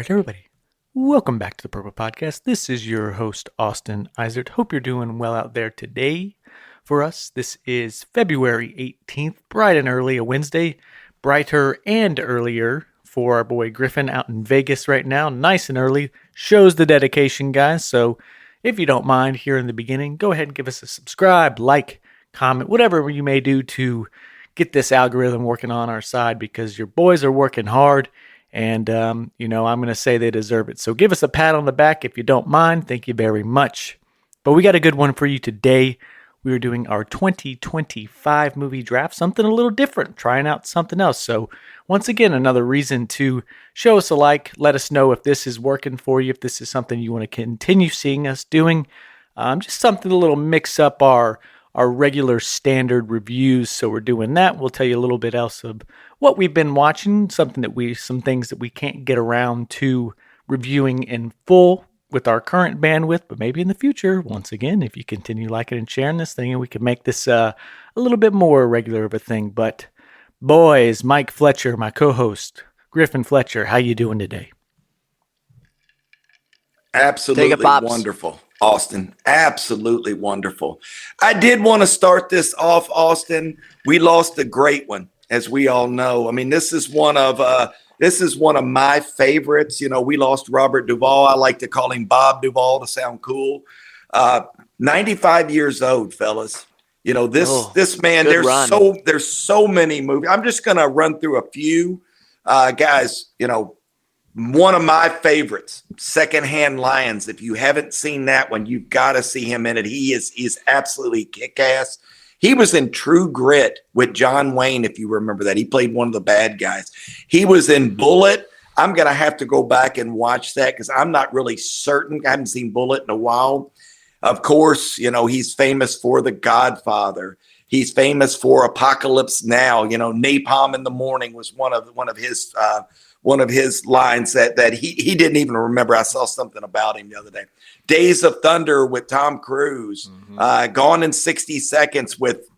right, everybody. Welcome back to the PRPL Podcast. This is your host, Austin Eisert. Hope you're doing well out there today. For us, this is February 18th, bright and early, a Wednesday, brighter and earlier for our boy Griffin out in Vegas right now. Nice and early. Shows the dedication, guys. So if you don't mind here in the beginning, go ahead and give us a subscribe, like, comment, whatever you may do to get this algorithm working on our side, because your boys are working hard. And, I'm going to say they deserve it. So give us a pat on the back if you don't mind. Thank you very much. But we got a good one for you today. We are doing our 2025 movie draft, something a little different, trying out something else. So once again, another reason to show us a like. Let us know if this is working for you, if this is something you want to continue seeing us doing. Just something a little mix up our regular standard reviews. So we're doing that. We'll tell you a little bit else of what we've been watching, some things that we can't get around to reviewing in full with our current bandwidth, but maybe in the future, once again, if you continue liking and sharing this thing, and we can make this a little bit more regular of a thing. But boys, Mike Fletcher, my co-host, Griffin Fletcher, how you doing today? Absolutely wonderful, Austin. Absolutely wonderful. I did want to start this off, Austin. We lost a great one, as we all know. I mean, this is one of my favorites. You know, we lost Robert Duvall. I like to call him Bob Duvall to sound cool. 95 years old, fellas. You know, this man. There's so many movies. I'm just gonna run through a few guys. You know, one of my favorites, Secondhand Lions. If you haven't seen that one, you've got to see him in it. He's absolutely kick-ass. He was in True Grit with John Wayne, if you remember that. He played one of the bad guys. He was in Bullet. I'm going to have to go back and watch that because I'm not really certain. I haven't seen Bullet in a while. Of course, you know, he's famous for The Godfather. He's famous for Apocalypse Now. You know, Napalm in the Morning was one of his lines that he didn't even remember. I saw something about him the other day. Days of Thunder with Tom Cruise. Gone in 60 Seconds with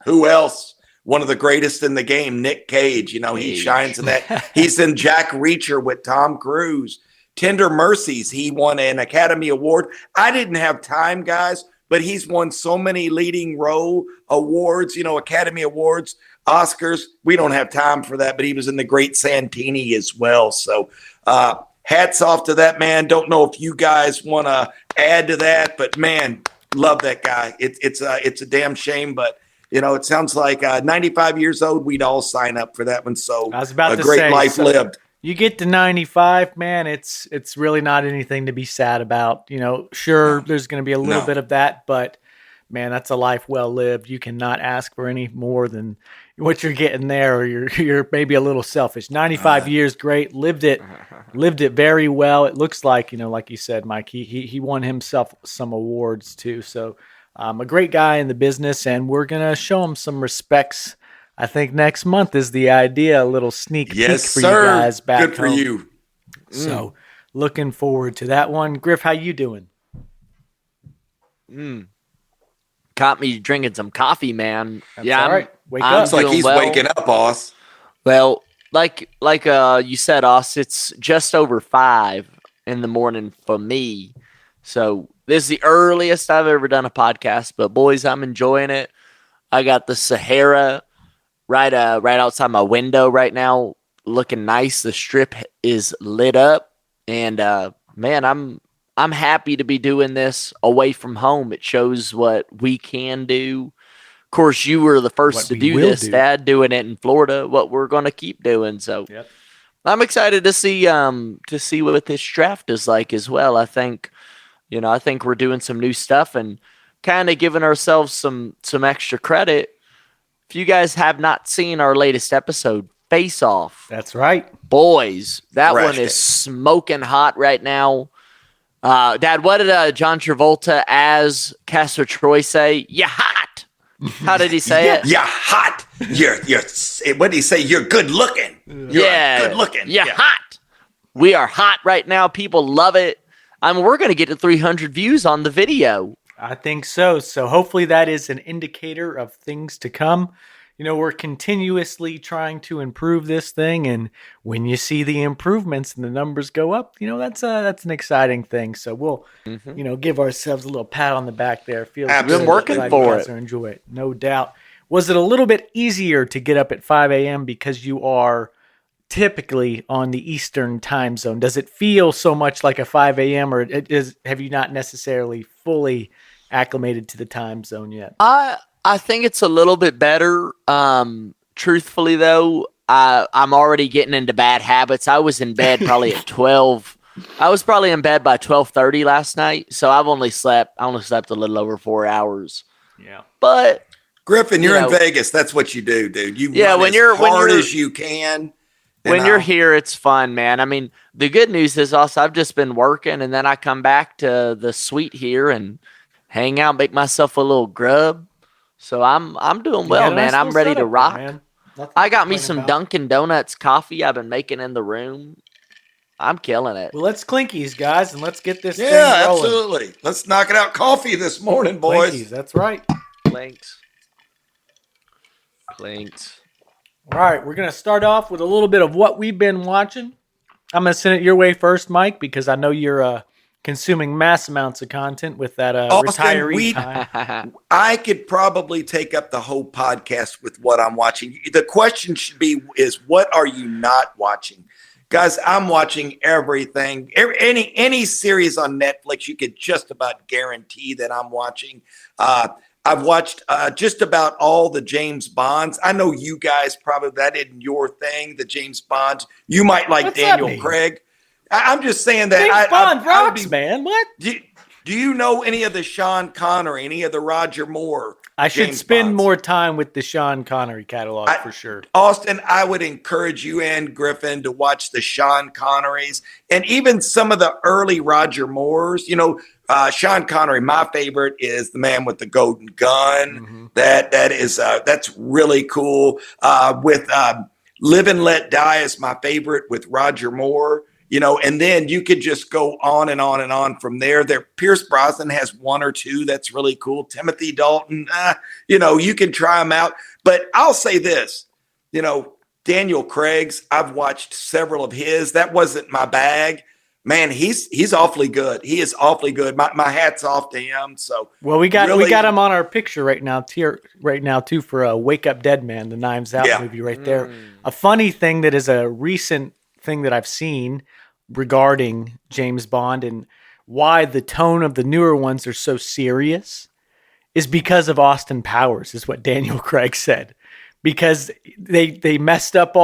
who else? One of the greatest in the game, Nick Cage. You know, he shines in that. He's in Jack Reacher with Tom Cruise. Tender Mercies, he won an Academy Award. I didn't have time, guys, but he's won so many leading role awards, you know, Academy Awards, Oscars. We don't have time for that, but he was in The Great Santini as well. So hats off to that man. Don't know if you guys want to add to that, but man, love that guy. It's a damn shame, but you know, it sounds like 95 years old, we'd all sign up for that one. So I was about a great life lived. You get to 95, man, it's really not anything to be sad about. You know, sure, there's going to be a little bit of that, but man, that's a life well lived. You cannot ask for any more than what you're getting there, or you're maybe a little selfish. 95 years, great, lived it very well. It looks like, you know, like you said, Mike, he won himself some awards too. So a great guy in the business, and we're gonna show him some respects. I think next month is the idea. A little sneak peek for you guys back home. Good for you. So looking forward to that one. Griff, how you doing? Caught me drinking some coffee, man. That's all right. Wake up. Looks like he's waking up, boss. Well, like you said, Oss, it's just over 5 in the morning for me. So this is the earliest I've ever done a podcast, but boys, I'm enjoying it. I got the Sahara right outside my window right now, looking nice. The strip is lit up, and man, I'm happy to be doing this away from home. It shows what we can do. Of course, you were the first to do this, Dad, doing it in Florida, what we're going to keep doing. So I'm excited to see what this draft is like as well. I think we're doing some new stuff and kind of giving ourselves some extra credit. If you guys have not seen our latest episode, Face Off. That's right. Boys, that one is smoking hot right now. Dad, what did John Travolta as Castor Troy say? You hot. How did he say it? You're hot. You're what did he say? You're good looking. You're good looking. You're hot. We are hot right now. People love it. We're going to get to 300 views on the video. I think so. So hopefully that is an indicator of things to come. we're continuously trying to improve this thing. And when you see the improvements and the numbers go up, that's an exciting thing. So we'll, give ourselves a little pat on the back there. Feels I've good. been working Glad for you guys it. are enjoy it. No doubt. Was it a little bit easier to get up at 5 a.m. because you are typically on the Eastern time zone? Does it feel so much like a 5 a.m. or have you not necessarily fully acclimated to the time zone yet? I think it's a little bit better. Truthfully, though, I'm already getting into bad habits. I was in bed probably at 12. I was probably in bed by 12:30 last night, so I only slept a little over 4 hours. Yeah, but Griffin, you're in Vegas. That's what you do, dude. You run when as hard as you can. When you're here, it's fun, man. I mean, the good news is also I've just been working, and then I come back to the suite here and hang out, make myself a little grub. So I'm doing well, man. I'm ready to rock. I got me some Dunkin' Donuts coffee I've been making in the room. I'm killing it. Well, let's clinkies, guys, and let's get this thing rolling. Yeah, rolling. Absolutely. Let's knock it out coffee this morning, boys. Clinkies, that's right. Clinks. All right, we're going to start off with a little bit of what we've been watching. I'm going to send it your way first, Mike, because I know you're consuming mass amounts of content with that retiree time. I could probably take up the whole podcast with what I'm watching. The question should be is what are you not watching? Guys, I'm watching everything. Any series on Netflix, you could just about guarantee that I'm watching. I've watched just about all the James Bonds. I know you guys probably, that isn't your thing, the James Bonds. You might like What's Daniel Craig. I'm just saying that. James Bond rocks, man. What? Do you know any of the Sean Connery, any of the Roger Moore? I should spend more time with the Sean Connery catalog for sure. Austin, I would encourage you and Griffin to watch the Sean Connerys and even some of the early Roger Moores. Sean Connery, my favorite is The Man with the Golden Gun. Mm-hmm. That's really cool. With Live and Let Die is my favorite with Roger Moore. And then you could just go on and on and on from there. Pierce Brosnan has one or two that's really cool. Timothy Dalton, you can try them out. But I'll say this, Daniel Craig's, I've watched several of his. That wasn't my bag. Man, he's awfully good. He is awfully good. My hat's off to him. So we got him on our picture right now too for Wake Up Dead Man, the Knives Out movie right there. A funny thing that is a recent thing that I've seen regarding James Bond and why the tone of the newer ones are so serious is because of Austin Powers, is what Daniel Craig said. Because they messed up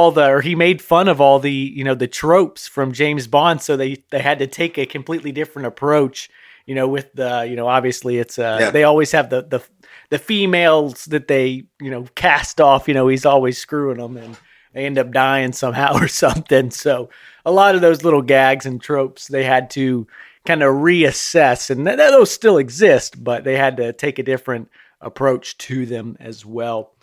he made fun of all the, the tropes from James Bond. So they had to take a completely different approach, with the, obviously it's, they always have the females that they, cast off, he's always screwing them and they end up dying somehow or something. So a lot of those little gags and tropes, they had to kind of reassess, and those still exist, but they had to take a different approach to them as well.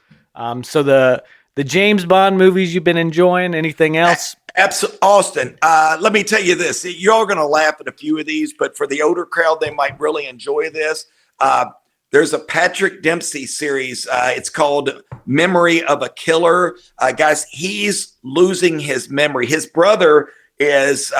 So the James Bond movies you've been enjoying, anything else? Absolutely. Austin, let me tell you this. You're all going to laugh at a few of these, but for the older crowd, they might really enjoy this. There's a Patrick Dempsey series. It's called Memory of a Killer. Guys, he's losing his memory. His brother is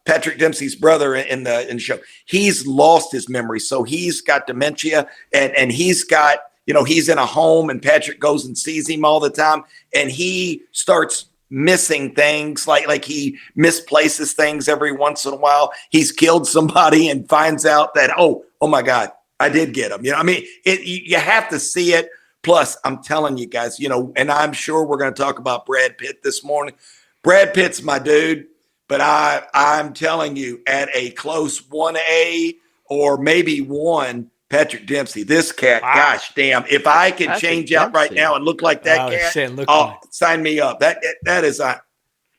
Patrick Dempsey's brother in the show. He's lost his memory. So he's got dementia and he's got, he's in a home and Patrick goes and sees him all the time. And he starts missing things like he misplaces things every once in a while. He's killed somebody and finds out that, oh my God, I did get him. You have to see it. Plus, I'm telling you guys, and I'm sure we're going to talk about Brad Pitt this morning. Brad Pitt's my dude, but I'm telling you, at a close 1A or maybe 1, Patrick Dempsey, this cat, gosh damn, if I could change out right now and look like that cat, sign me up. That is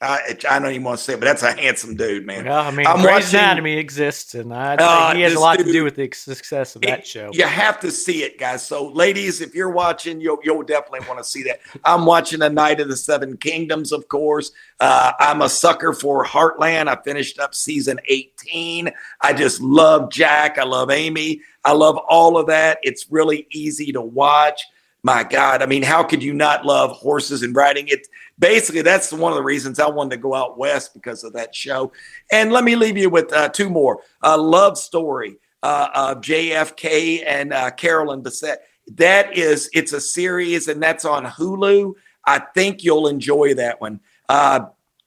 I don't even want to say it, but that's a handsome dude, man. Well, I mean, Grey's Anatomy exists, and he has a lot to do with the success of that show. You have to see it, guys. So, ladies, if you're watching, you'll definitely want to see that. I'm watching A Night of the Seven Kingdoms, of course. I'm a sucker for Heartland. I finished up season 18. I just love Jack. I love Amy. I love all of that. It's really easy to watch. my God, I mean, how could you not love horses and riding? It basically, that's one of the reasons I wanted to go out west, because of that show. And let me leave you with two more. Love Story of JFK and Carolyn Bessette. It's a series, and that's on Hulu. I think you'll enjoy that one.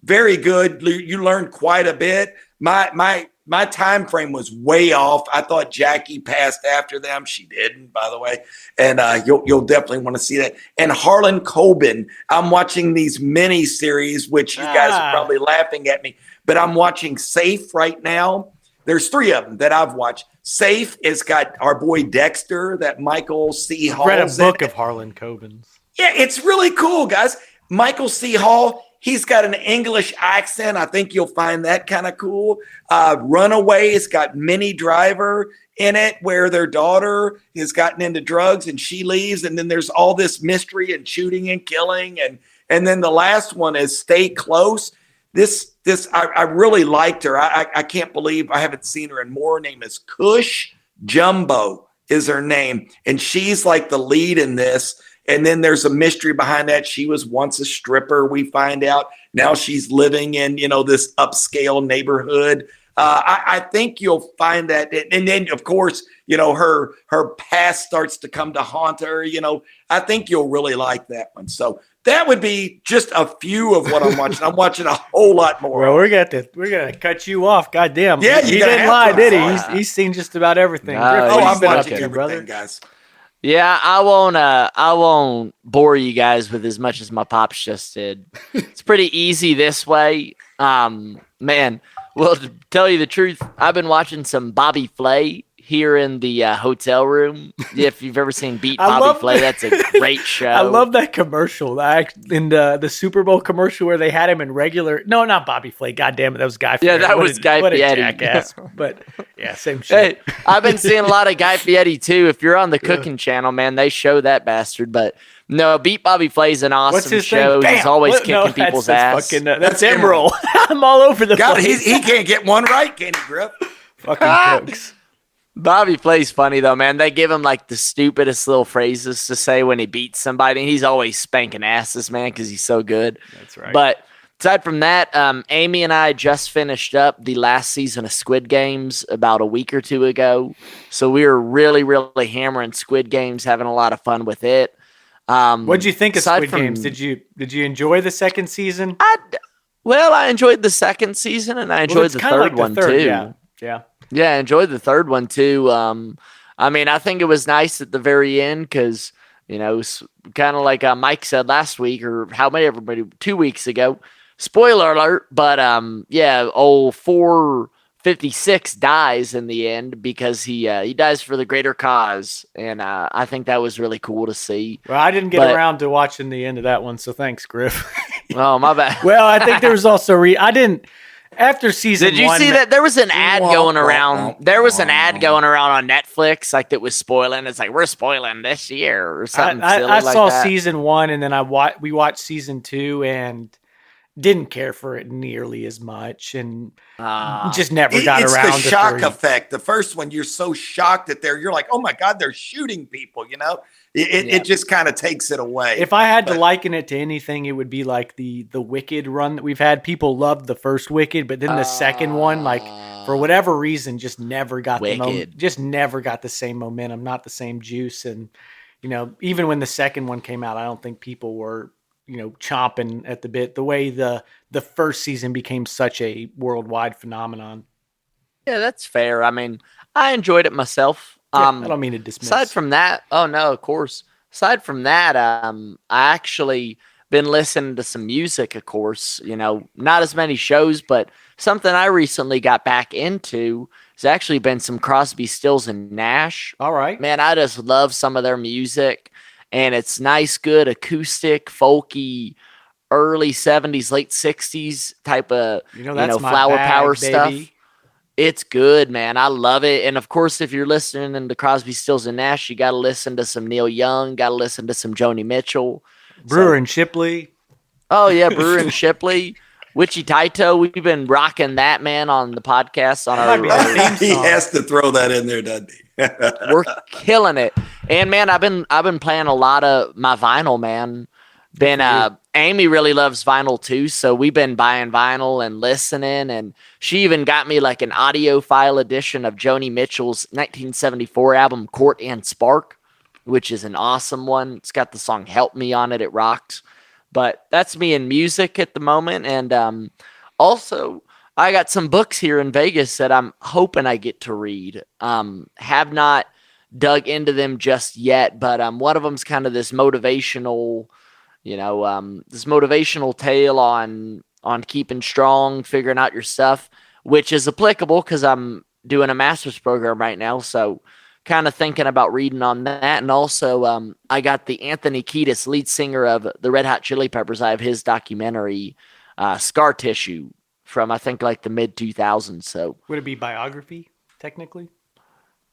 Very good. You learned quite a bit. My time frame was way off. I thought Jackie passed after them. She didn't, by the way. And you'll definitely want to see that. And Harlan Coben. I'm watching these mini series, which you guys are probably laughing at me, but I'm watching Safe right now. There's 3 of them that I've watched. Safe has got our boy Dexter, that Michael C. Hall. Read a book of Harlan Coben's. Yeah, it's really cool, guys. Michael C. Hall. He's got an English accent. I think you'll find that kind of cool. Runaway's got Minnie Driver in it, where their daughter has gotten into drugs and she leaves. And then there's all this mystery and shooting and killing. And then the last one is Stay Close. I really liked her. I can't believe I haven't seen her in more. Her name is Cush Jumbo is her name. And she's like the lead in this. And then there's a mystery behind that. She was once a stripper, we find out. Now she's living in, this upscale neighborhood. I think you'll find that. And then, of course, her past starts to come to haunt her. I think you'll really like that one. So that would be just a few of what I'm watching. I'm watching a whole lot more. Well, we're gonna cut you off. God damn. Yeah, he didn't lie, did he? He's seen just about everything. I'm watching everything, guys. Yeah, I won't bore you guys with as much as my pops just did. It's pretty easy this way. Man, well, to tell you the truth, I've been watching some Bobby Flay here in the hotel room. If you've ever seen Beat Bobby Flay, that's a great show. I love that commercial. In the Super Bowl commercial where they had him in regular. No, not Bobby Flay. God damn it, that was Guy Fieri. Yeah, that was Guy Fieri. Fieri. What a jackass. But yeah, same shit. Hey, I've been seeing a lot of Guy Fieri too. If you're on the cooking channel, man, they show that bastard. But no, Beat Bobby Flay's an awesome show. He's always kicking people's ass. That's Emerald. I'm all over the place. He can't get one right, can he, Griff? Fucking cooks. Bobby Flay's funny though, man. They give him like the stupidest little phrases to say when he beats somebody. And he's always spanking asses, man, because he's so good. That's right. But aside from that, Amy and I just finished up the last season of Squid Games about a week or 2 ago. So we were really, really hammering Squid Games, having a lot of fun with it. What'd you think of Squid Games? Did you enjoy the second season? I enjoyed the second season, and I enjoyed the third one too. Yeah, I enjoyed the third one too. I mean, I think it was nice at the very end because, kind of like Mike said last week, or how many everybody 2 weeks ago. Spoiler alert, but old 456 dies in the end because he dies for the greater cause, and I think that was really cool to see. Well, I didn't get around to watching the end of that one, so thanks, Griff. Oh, my bad. Well, I think there was also I didn't. After season 1. Did you see that there was an ad going around? There was an ad going around on Netflix, like that was spoiling. It's like, we're spoiling this year or something. I saw season 1, and then we watched season 2, and didn't care for it nearly as much, and just never got around. It's the shock effect. The first one, you're so shocked that you're like, oh my God, they're shooting people. It just kind of takes it away. If I had to liken it to anything, it would be like the Wicked run that we've had. People loved the first Wicked, but then the second one, like for whatever reason, just never got the same momentum, not the same juice. And even when the second one came out, I don't think people were chomping at the bit. The way the first season became such a worldwide phanomenon. Yeah, that's fair. I mean, I enjoyed it myself. I don't mean to dismiss. Aside from that, oh no, of course. Aside from that, I actually been listening to some music, of course. Not as many shows, but something I recently got back into has actually been some Crosby, Stills, and Nash. All right. Man, I just love some of their music, and it's nice, good, acoustic, folky, early 70s, late 60s type of, flower power stuff. It's good, man. I love it. And of course, if you're listening to Crosby, Stills, and Nash, you got to listen to some Neil Young, got to listen to some Joni Mitchell. Brewer and Shipley. Oh, yeah, Brewer and Shipley. Witchy Taito, we've been rocking that, man, on the podcast. He has to throw that in there, doesn't he? We're killing it. And man, I've been playing a lot of my vinyl, man. Amy really loves vinyl too, so we've been buying vinyl and listening, and she even got me like an audiophile edition of Joni Mitchell's 1974 album Court and Spark, which is an awesome one. It's got the song Help Me on it. It rocks. But that's me in music at the moment, and also I got some books here in Vegas that I'm hoping I get to read. Have not dug into them just yet, but one of them's kind of this motivational, this motivational tale on keeping strong, figuring out your stuff, which is applicable because I'm doing a master's program right now. So kind of thinking about reading on that. And also I got the Anthony Kiedis, lead singer of the Red Hot Chili Peppers. I have his documentary, Scar Tissue, from I think like the mid 2000s. So would it be biography technically?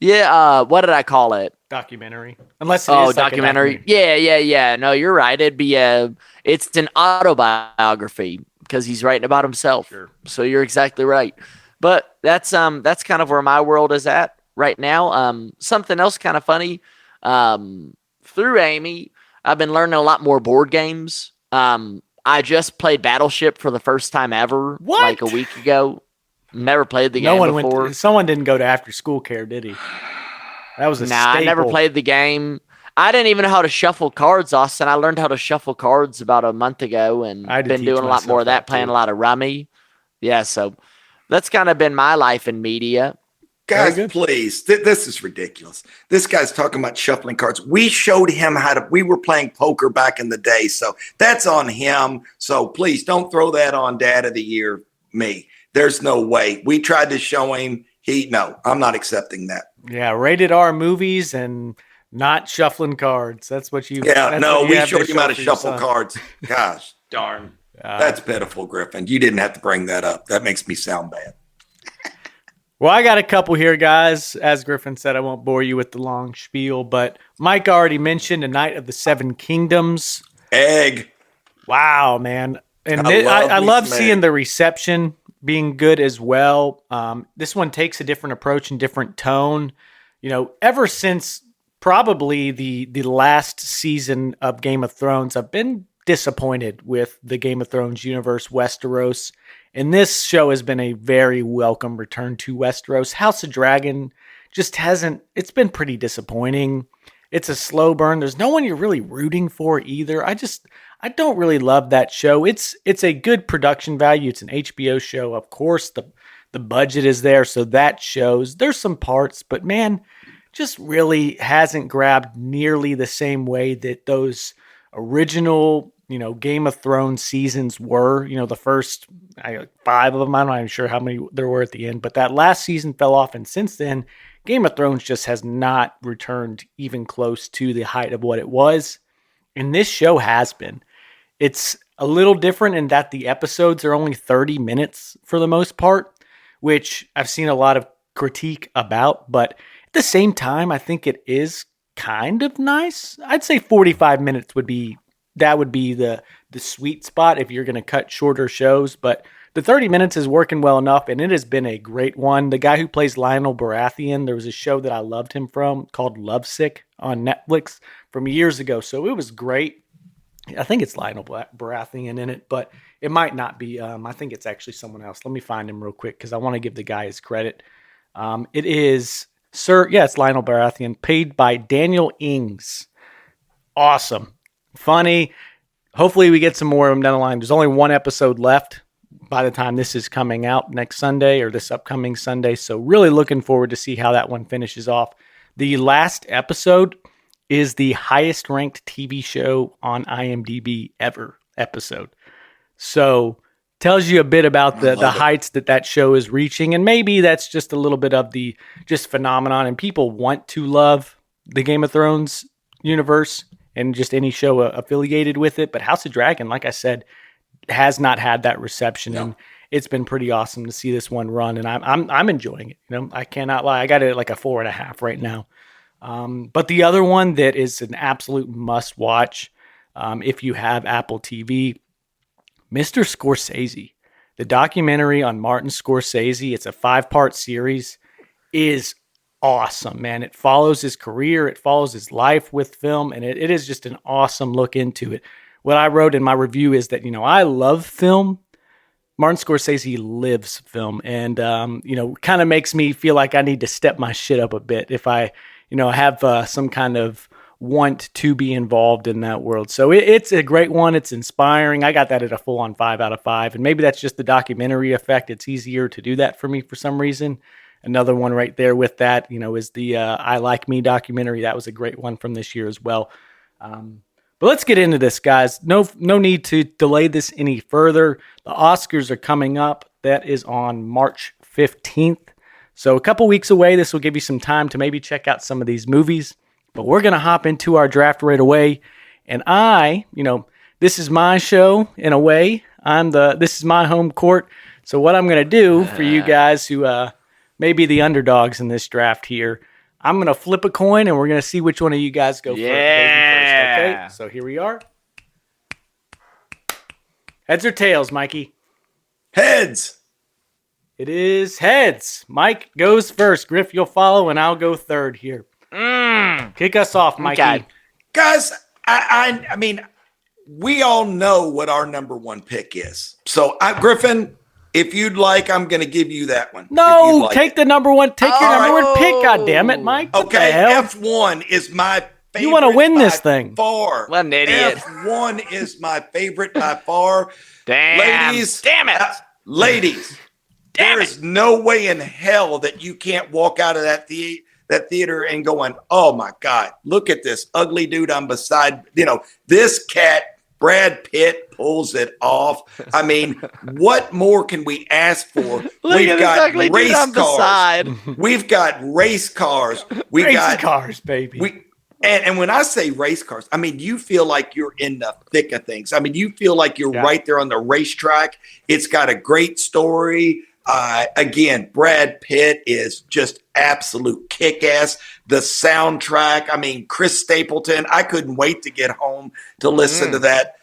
Yeah, what did I call it? Documentary. Unless it is like documentary. Yeah. No, you're right. It'd be it's an autobiography because he's writing about himself. Sure. So you're exactly right. But that's kind of where my world is at right now. Something else kind of funny. Through Amy, I've been learning a lot more board games. I just played Battleship for the first time ever, like a week ago. Never played the game before. Someone didn't go to after school care, did he? That was a staple. I never played the game. I didn't even know how to shuffle cards, Austin. I learned how to shuffle cards about a month ago, and I've been doing a lot more of that, playing a lot of rummy. Yeah, so that's kind of been my life in media. Guys, please, this is ridiculous. This guy's talking about shuffling cards. We showed him we were playing poker back in the day, so that's on him. So please don't throw that on Dad of the Year, me. There's no way. We tried to show him. No, I'm not accepting that. Yeah, rated R movies and not shuffling cards. That's what you. Yeah, no, we showed him how to shuffle cards. Gosh, darn. That's pitiful, Griffin. You didn't have to bring that up. That makes me sound bad. Well, I got a couple here, guys. As Griffin said, I won't bore you with the long spiel, but Mike already mentioned A Night of the Seven Kingdoms. Egg. Wow, man. And I love seeing the reception being good as well. This one takes a different approach and different tone. Ever since probably the last season of Game of Thrones, I've been disappointed with the Game of Thrones universe, Westeros. And this show has been a very welcome return to Westeros. House of Dragon just it's been pretty disappointing. It's a slow burn. There's no one you're really rooting for either. I don't really love that show. It's a good production value. It's an HBO show. Of course, the budget is there, so that shows. There's some parts, but man, just really hasn't grabbed nearly the same way that those original, Game of Thrones seasons were. The first 5 of them, I'm not even sure how many there were at the end, but that last season fell off, and since then, Game of Thrones just has not returned even close to the height of what it was, and this show has been. It's a little different in that the episodes are only 30 minutes for the most part, which I've seen a lot of critique about, but at the same time, I think it is kind of nice. I'd say 45 minutes would be the sweet spot if you're going to cut shorter shows, but the 30 minutes is working well enough, and it has been a great one. The guy who plays Lionel Baratheon, there was a show that I loved him from called Lovesick on Netflix from years ago, so it was great. I think it's Lionel Baratheon in it, but it might not be. I think it's actually someone else. Let me find him real quick because I want to give the guy his credit. It is it's Lionel Baratheon, paid by Daniel Ings. Awesome. Funny. Hopefully we get some more of them down the line. There's only one episode left by the time this is coming out next Sunday or this upcoming Sunday. So really looking forward to see how that one finishes off. The last episode is the highest ranked TV show on IMDb ever episode. So tells you a bit about the heights that show is reaching. And maybe that's just a little bit of the just phenomenon. And people want to love the Game of Thrones universe and just any show affiliated with it. But House of Dragon, like I said, has not had that reception. No. And it's been pretty awesome to see this one run. And I'm enjoying it. I cannot lie. I got it at like a 4.5 right now. But the other one that is an absolute must watch, if you have Apple TV, Mr. Scorsese, the documentary on Martin Scorsese, it's a 5-part series, is awesome, man. It follows his career, it follows his life with film, and it is just an awesome look into it. What I wrote in my review is that, I love film. Martin Scorsese lives film, and, kind of makes me feel like I need to step my shit up a bit if I, have some kind of want to be involved in that world. So it's a great one. It's inspiring. I got that at a full-on 5 out of 5, and maybe that's just the documentary effect. It's easier to do that for me for some reason. Another one right there with that, is the I Like Me documentary. That was a great one from this year as well. But let's get into this, guys. No need to delay this any further. The Oscars are coming up. That is on March 15th. So a couple weeks away. This will give you some time to maybe check out some of these movies. But we're going to hop into our draft right away. And this is my show in a way. This is my home court. So what I'm going to do for you guys who may be the underdogs in this draft here, I'm going to flip a coin, and we're going to see which one of you guys go first. Okay, so here we are. Heads or tails, Mikey? Heads. It is heads. Mike goes first. Griff, you'll follow, and I'll go third here. Kick us off, Mikey. Okay. Guys, I mean, we all know what our number one pick is. So, Griffin, if you'd like, I'm going to give you that one. No, take the number one. Take your number one pick, God damn it, Mike. Okay, F1 is my favorite. You want to win this thing. Far. What an idiot. F1 is my favorite by far. Damn. Ladies. Damn it. Ladies. There is no way in hell that you can't walk out of that theater and going, oh my God, look at this ugly dude I'm beside. This cat, Brad Pitt, pulls it off. I mean, what more can we ask for? We've got race cars. We've got race cars. Race cars, baby. And when I say race cars, I mean, you feel like you're in the thick of things. I mean, you feel like you're right there on the racetrack. It's got a great story. Again, Brad Pitt is just absolute kick-ass. The soundtrack, I mean, Chris Stapleton, I couldn't wait to get home to listen to that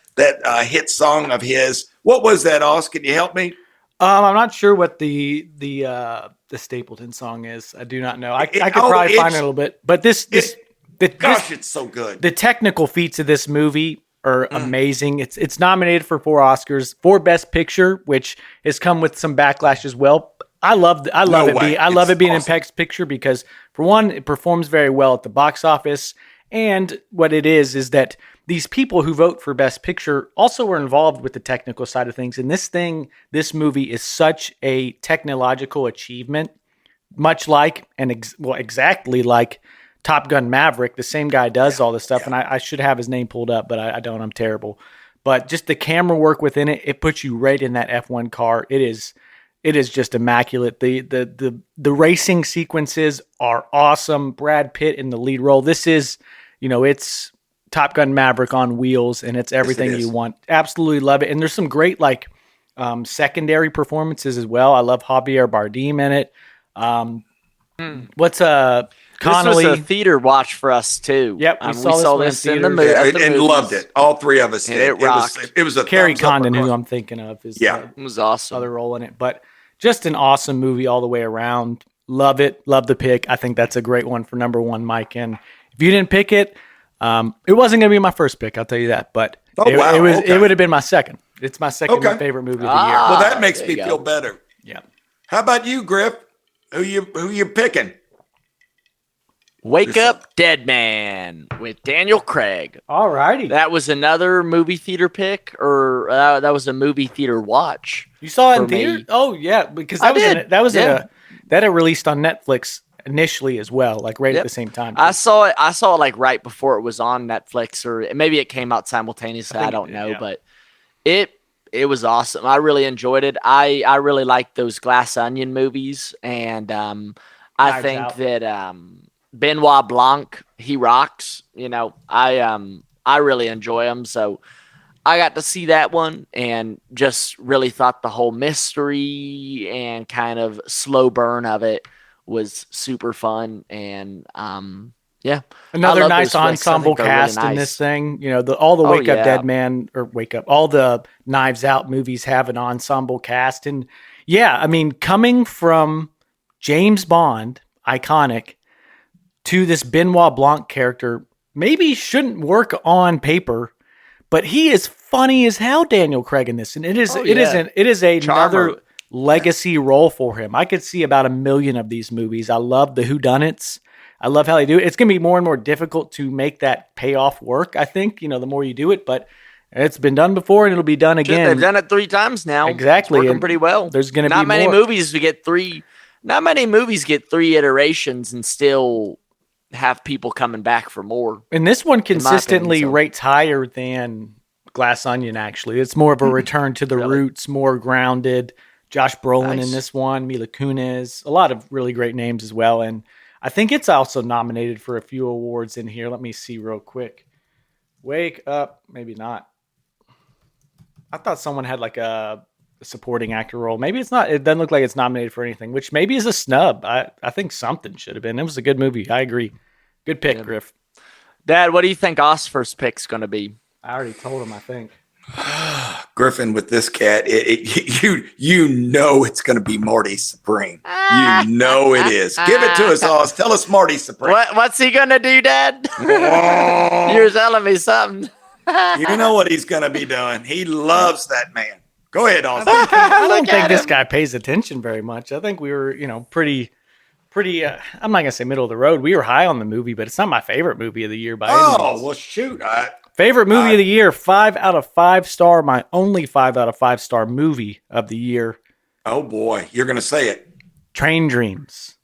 hit song of his. What was that, Oz? Can you help me? I'm not sure what the Stapleton song is. I do not know. I could probably find it a little bit. But it's so good. The technical feats of this movie are amazing. It's nominated for 4 Oscars, 4 Best Picture, which has come with some backlash as well. I love it being in Best Picture because, for one, it performs very well at the box office, and what it is that these people who vote for Best Picture also were involved with the technical side of things. And this movie is such a technological achievement, much like exactly like Top Gun Maverick. The same guy does all this stuff, and I should have his name pulled up, but I don't. I'm terrible. But just the camera work within it, it puts you right in that F1 car. It is just immaculate. The racing sequences are awesome. Brad Pitt in the lead role. This is, it's Top Gun Maverick on wheels, and it's everything you want. Absolutely love it. And there's some great secondary performances as well. I love Javier Bardem in it. What's Connolly? This was a theater watch for us too. Yep, we saw this in the movie and loved it. All 3 of us did. It rocked. It was a Kerry Condon, who I'm thinking of, is it was awesome. Other role in it, but just an awesome movie all the way around. Love it. Love the pick. I think that's a great one for number one, Mike. And if you didn't pick it, it wasn't going to be my first pick. I'll tell you that. But it would have been my second. It's my second favorite movie of the year. Well, that makes me feel better. Yeah. How about you, Griff? Who you picking? Wake Up Dead Man with Daniel Craig. All righty. That was another movie theater pick, or that was a movie theater watch. You saw it in theater? Oh, yeah, because that had released on Netflix initially as well, like at the same time. I saw it like right before it was on Netflix, or maybe it came out simultaneously. I don't know, but it was awesome. I really enjoyed it. I really like those Glass Onion movies, and I think that Benoit Blanc, he rocks. I really enjoy him. So I got to see that one and just really thought the whole mystery and kind of slow burn of it was super fun. And another nice ensemble cast in this thing. All the Wake Up Dead Man or Wake Up, all the Knives Out movies have an ensemble cast. And coming from James Bond, iconic, to this Benoit Blanc character maybe shouldn't work on paper, but he is funny as hell, Daniel Craig, in this. And it is another legacy role for him. I could see about 1 million of these movies. I love the whodunits. I love how they do it. It's going to be more and more difficult to make that payoff work, I think, the more you do it, but it's been done before and it'll be done again. They've done it 3 times now. Exactly. It's working pretty well. There's going to be not many more. movies to get 3. Not many movies get 3 iterations and still have people coming back for more. And this one consistently rates higher than Glass Onion, actually. It's more of a return to the roots, more grounded. Josh Brolin in this one, Mila Kunis, a lot of really great names as well. And I think it's also nominated for a few awards in here. Let me see real quick. Wake Up, maybe not. I thought someone had like a supporting actor role. Maybe it's not. It doesn't look like it's nominated for anything, which maybe is a snub. I think something should have been. It was a good movie. I agree. Good pick, Griff. Dad, what do you think Oscar's pick's going to be? I already told him, I think. Griffin, with this cat, you know it's going to be Marty Supreme. You know it is. Give it to us, Oz. Tell us Marty Supreme. What's he going to do, Dad? You're telling me something. You know what he's going to be doing. He loves that man. Go ahead, Oz. I don't think this guy pays attention very much. I think we were, pretty. I'm not gonna say middle of the road. We were high on the movie, but it's not my favorite movie of the year by any means. Oh well, shoot! Favorite movie of the year, 5 out of 5 star. My only 5 out of 5 star movie of the year. Oh boy, you're gonna say it. Train Dreams.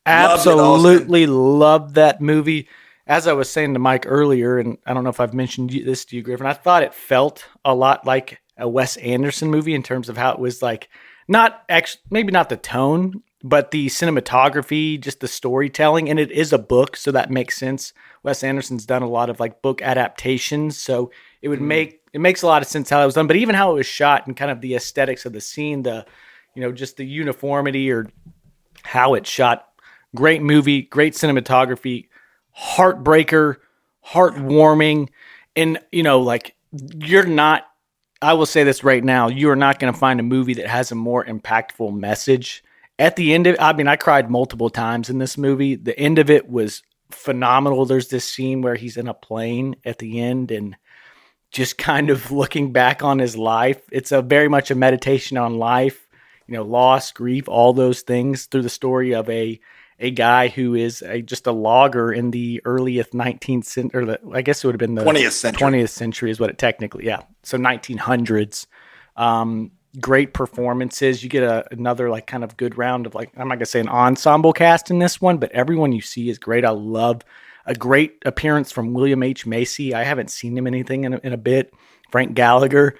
Absolutely love that movie. As I was saying to Mike earlier, and I don't know if I've mentioned this to you, Griffin, I thought it felt a lot like a Wes Anderson movie in terms of how it was like, maybe not the tone, but the cinematography, just the storytelling, and it is a book, so that makes sense. Wes Anderson's done a lot of like book adaptations, so it makes a lot of sense how it was done. But even how it was shot and kind of the aesthetics of the scene, just the uniformity or how it's shot. Great movie, great cinematography, heartbreaker, heartwarming, and I will say this right now, you are not going to find a movie that has a more impactful message. At the end of it, I cried multiple times in this movie. The end of it was phenomenal. There's this scene where he's in a plane at the end and just kind of looking back on his life. It's very much a meditation on life, loss, grief, all those things through the story of a guy who is just a logger in the earliest 19th century, or I guess it would have been the 20th century. 20th century is what it technically, yeah. So 1900s. Great performances. You get another like kind of good round of like, I'm not gonna say an ensemble cast in this one, but everyone you see is great. I love a great appearance from William H. Macy. I haven't seen him anything in a bit. Frank Gallagher.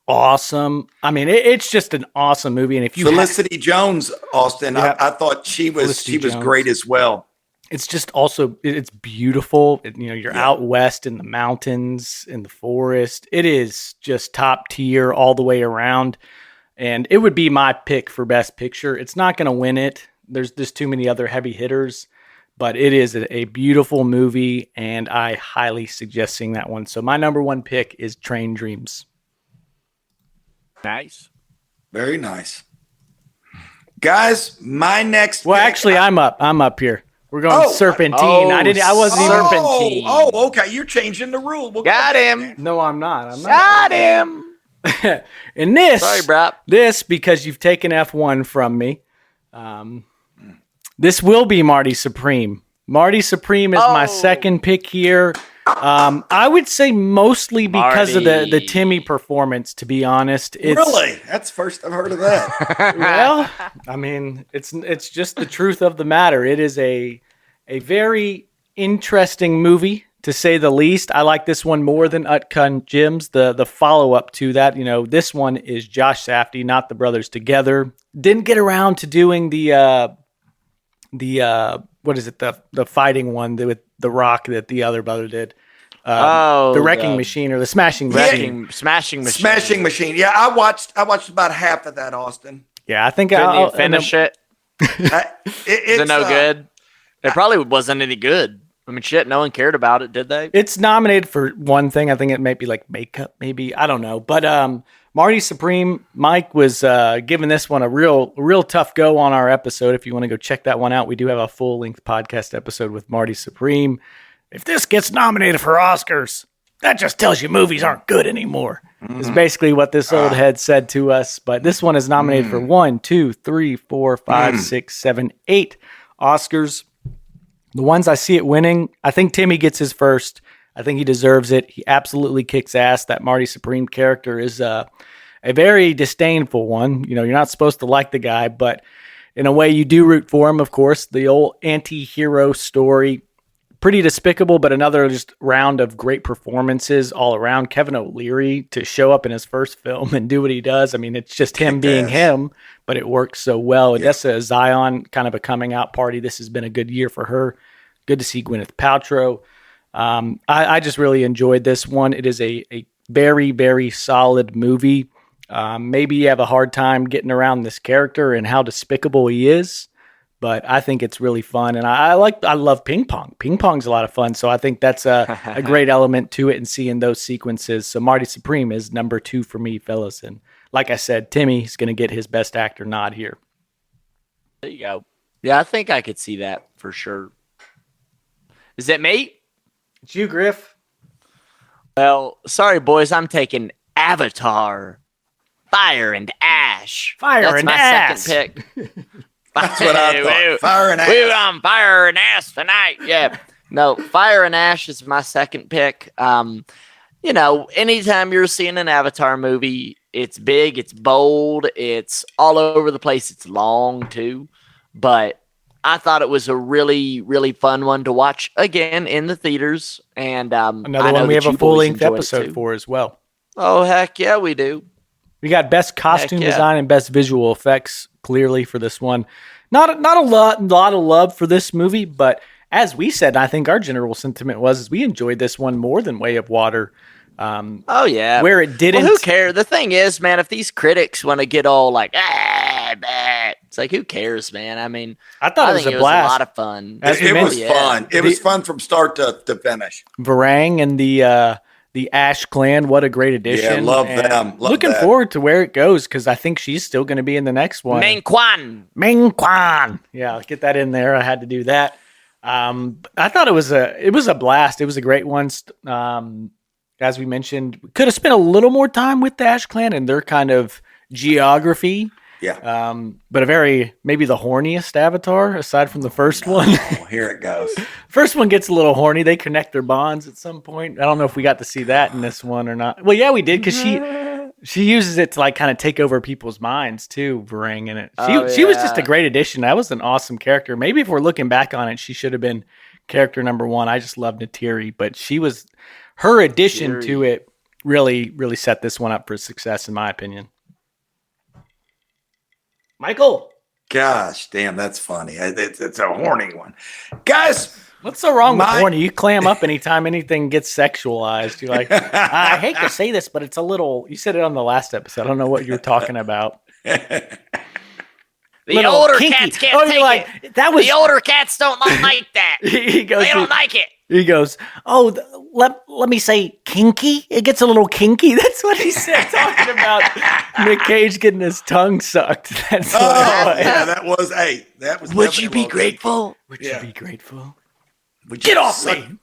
Awesome. I mean, it's just an awesome movie. And if you Felicity Jones, Austin, yeah. I thought she was great as well. It's just also, it's beautiful. You're out west in the mountains, in the forest. It is just top tier all the way around. And it would be my pick for Best Picture. It's not going to win it. There's just too many other heavy hitters. But it is a beautiful movie, and I highly suggest seeing that one. So my number one pick is Train Dreams. Nice. Very nice. Guys, my next pick, actually, I'm up here. We're going Serpentine. I wasn't even Serpentine. Oh, okay. You're changing the rule. Got him. No, I'm not. Got him. And this, sorry, bro. This, because you've taken F1 from me, this will be Marty Supreme. Marty Supreme is my second pick here. I would say mostly because of the Timmy performance, to be honest. Really? That's the first I've heard of that. Well, I mean, it's just the truth of the matter. It is a very interesting movie, to say the least. I like this one more than Utkan Gems. The follow-up to that, this one is Josh Safdie, not the brothers together. Didn't get around to doing the what is it? The fighting one with The Rock that the other brother did. The Wrecking Machine or the Smashing Machine. Smashing Machine. Smashing Machine. Yeah, I watched about half of that, Austin. Yeah, I think I'll finish it. Is it no good? It probably wasn't any good. I mean, shit, no one cared about it, did they? It's nominated for one thing. I think it might be like makeup, maybe. I don't know. But Marty Supreme, Mike was giving this one a real tough go on our episode. If you want to go check that one out, we do have a full-length podcast episode with Marty Supreme. If this gets nominated for Oscars, that just tells you movies aren't good anymore. Is basically what this old head said to us. But this one is nominated for 1, 2, 3, 4, 5, 6, 7, 8 Oscars. The ones I see it winning, I think Timmy gets his first. I think he deserves it. He absolutely kicks ass. That Marty Supreme character is a very disdainful one. You know, you're not supposed to like the guy, but in a way you do root for him, of course. The old anti-hero story, pretty despicable, but another just round of great performances all around. Kevin O'Leary to show up in his first film and do what he does. I mean, it's just him being him, but it works so well. Yeah. Odessa Zion, kind of a coming out party. This has been a good year for her. Good to see Gwyneth Paltrow. I just really enjoyed this one. It is a very, very solid movie. Maybe you have a hard time getting around this character and how despicable he is, but I think it's really fun. And I love ping pong. Ping pong's a lot of fun. So I think that's a great element to it and seeing those sequences. So Marty Supreme is number 2 for me, fellas. And like I said, Timmy's going to get his best actor nod here. There you go. Yeah, I think I could see that for sure. Is it me? It's you, Griff. Well, sorry, boys. I'm taking Avatar, Fire and Ash. That's my second pick. That's what I thought. Fire and Ash. We're on Fire and Ash tonight. Yeah. No, Fire and Ash is my second pick. You know, anytime you're seeing an Avatar movie, it's big, it's bold, it's all over the place. It's long, too. But I thought it was a really, really fun one to watch again in the theaters. And another one we have a full-length episode for as well. Oh, heck yeah, we do. We got best costume design and best visual effects clearly for this one. Not a lot of love for this movie, but as we said, I think our general sentiment was we enjoyed this one more than Way of Water. Oh yeah, where it didn't. Well, who cares? The thing is, man, if these critics want to get all like, it's like, who cares, man? I mean, I thought it was a blast. A lot of fun. It was fun. It was fun from start to finish. Varang and the Ash clan, what a great addition. Yeah, love them. Looking forward to where it goes because I think she's still going to be in the next one. Ming Quan. Yeah, get that in there. I had to do that. I thought it was a blast. It was a great one. As we mentioned, could have spent a little more time with the Ash clan and their kind of geography. Yeah. But maybe the horniest Avatar aside from the first one. Here it goes. First one gets a little horny. They connect their bonds at some point. I don't know if we got to see that in this one or not. Well, yeah, we did because she uses it to like kind of take over people's minds too, Varang. And she was just a great addition. That was an awesome character. Maybe if we're looking back on it, she should have been character number 1. I just love Neytiri, but her addition to it really, really set this one up for success, in my opinion. Michael. Gosh, damn, that's funny. It's a horny one. Guys, what's so wrong with horny? You clam up anytime anything gets sexualized. You're like, I hate to say this, but it's a little, you said it on the last episode. I don't know what you were talking about. The older cats can't take it. The older cats don't like that. They don't like it. He goes, let me say kinky. It gets a little kinky. That's what he said, talking about Nick Cage getting his tongue sucked. That's that was Would you be grateful? Would you be grateful? Get off me.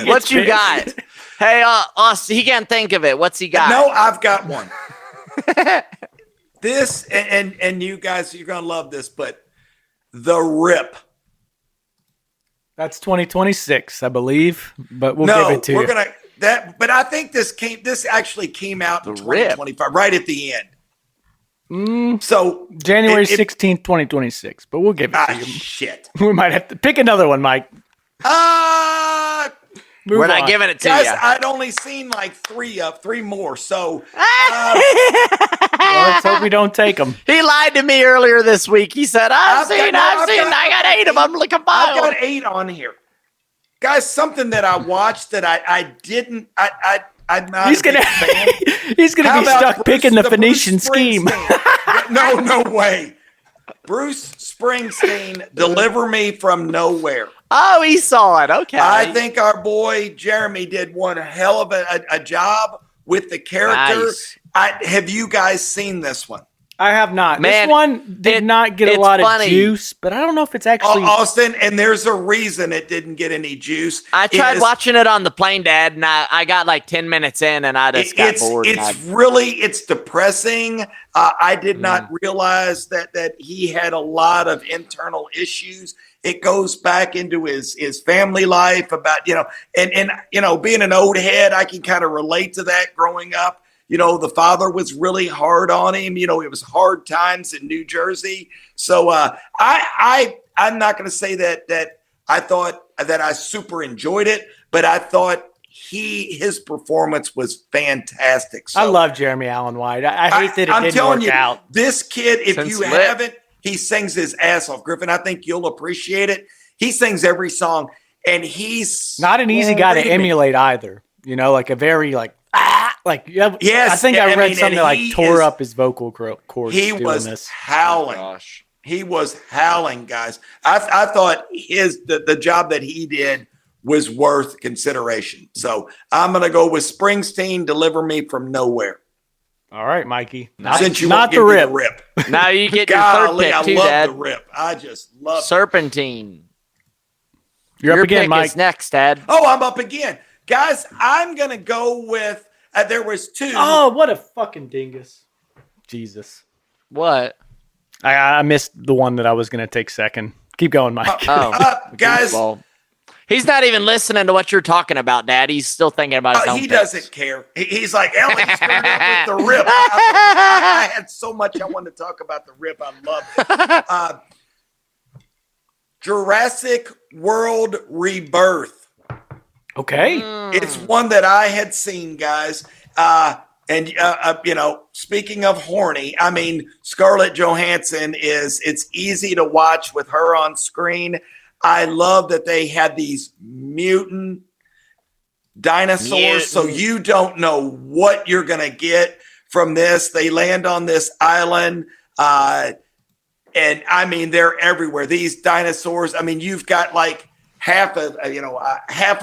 What you got? Hey, Austin, he can't think of it. What's he got? No, I've got one. This, and you guys, you're going to love this, but The Rip. That's 2026, I believe, but we'll give it to you. But I think this actually came out in 2025, right at the end. So January 16th, 2026, but we'll give it to you. Shit. We might have to pick another one, Mike. We're not giving it to you. I'd only seen like three more, so let's hope we don't take them. He lied to me earlier this week. He said, I got 8 of them. Look at I've got 8 on here. Guys, something that I watched that I didn't, I'm not he's gonna be stuck picking the Phoenician scheme. No way. Bruce Springsteen, Deliver Me from Nowhere. Oh, he saw it. Okay. I think our boy Jeremy did one hell of a job with the character. Nice. Have you guys seen this one? I have not. Man, this one did not get a lot of juice, but I don't know if it's actually Austin. And there's a reason it didn't get any juice. I tried watching it on the plane, Dad, and I got like 10 minutes in, and I just got bored. It's depressing. I did not realize that he had a lot of internal issues. It goes back into his family life about and being an old head. I can kind of relate to that growing up. The father was really hard on him. It was hard times in New Jersey. So I'm not going to say that I thought that I super enjoyed it, but I thought his performance was fantastic. So, I love Jeremy Allen White. I hate that it didn't work out. This kid, if you haven't, he sings his ass off. Griffin, I think you'll appreciate it. He sings every song, and he's not an easy guy to emulate either. Like a very yes. I think I read something that tore up his vocal cords. He was howling. Oh, he was howling, guys. I thought the job that he did was worth consideration. So I'm going to go with Springsteen, Deliver Me from Nowhere. All right, Mikey. Since you not the rip. Now you get your third pick too, Dad. I love the rip. I just love Serpentine. You're up again, pick Mike. Is next, Dad. Oh, I'm up again. Guys, I'm going to go with there was two. Oh, what a fucking dingus. Jesus. What? I missed the one that I was going to take second. Keep going, Mike. Guys. He's not even listening to what you're talking about, Dad. He's still thinking about his own He doesn't care. He's like, Ellie screwed up with the rip. I had so much I wanted to talk about the rip. I loved it. Jurassic World Rebirth. Okay. It's one that I had seen, guys. Speaking of horny, I mean, Scarlett Johansson it's easy to watch with her on screen. I love that they had these mutant dinosaurs, so you don't know what you're going to get from this. They land on this island, and I mean, they're everywhere. These dinosaurs, I mean, you've got like half of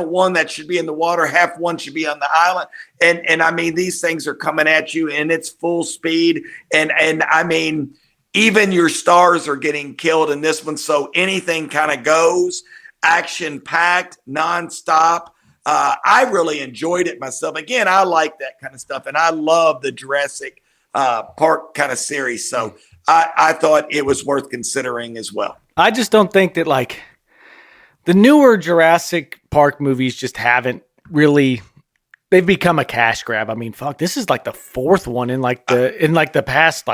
one that should be in the water, half one should be on the island. And I mean, these things are coming at you and it's full speed. And I mean, even your stars are getting killed in this one. So anything kind of goes, action packed, nonstop. I really enjoyed it myself. Again, I like that kind of stuff. And I love the Jurassic Park kind of series. So I thought it was worth considering as well. I just don't think that the newer Jurassic Park movies just haven't really. They've become a cash grab. I mean, fuck, this is like the fourth one in the past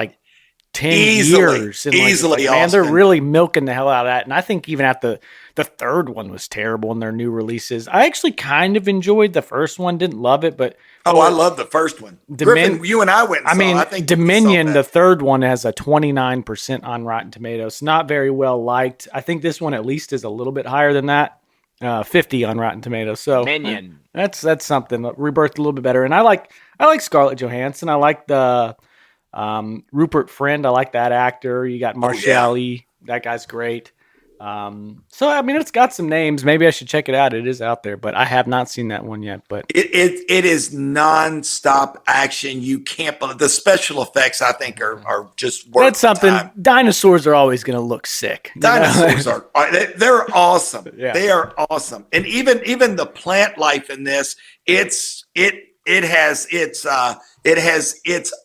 10 years. And easily, man, they're really milking the hell out of that. And I think even at the third one was terrible in their new releases. I actually kind of enjoyed the first one. Didn't love it, but I love the first one. Griffin, you and I went. I think Dominion, the third one, has a 29% on Rotten Tomatoes. Not very well liked. I think this one at least is a little bit higher than that. 50 on Rotten Tomatoes. So Dominion. That's something. Rebirth a little bit better. And I like Scarlett Johansson. I like the Rupert Friend. I like that actor. You got Marshall. That guy's great. So I mean, it's got some names. Maybe I should check it out. It is out there, but I have not seen that one yet. But it is nonstop action. You can't believe the special effects. I think are just worth that's something. Time. Dinosaurs are always going to look sick. Dinosaurs they're awesome. Yeah. They are awesome, and even the plant life in this, it has its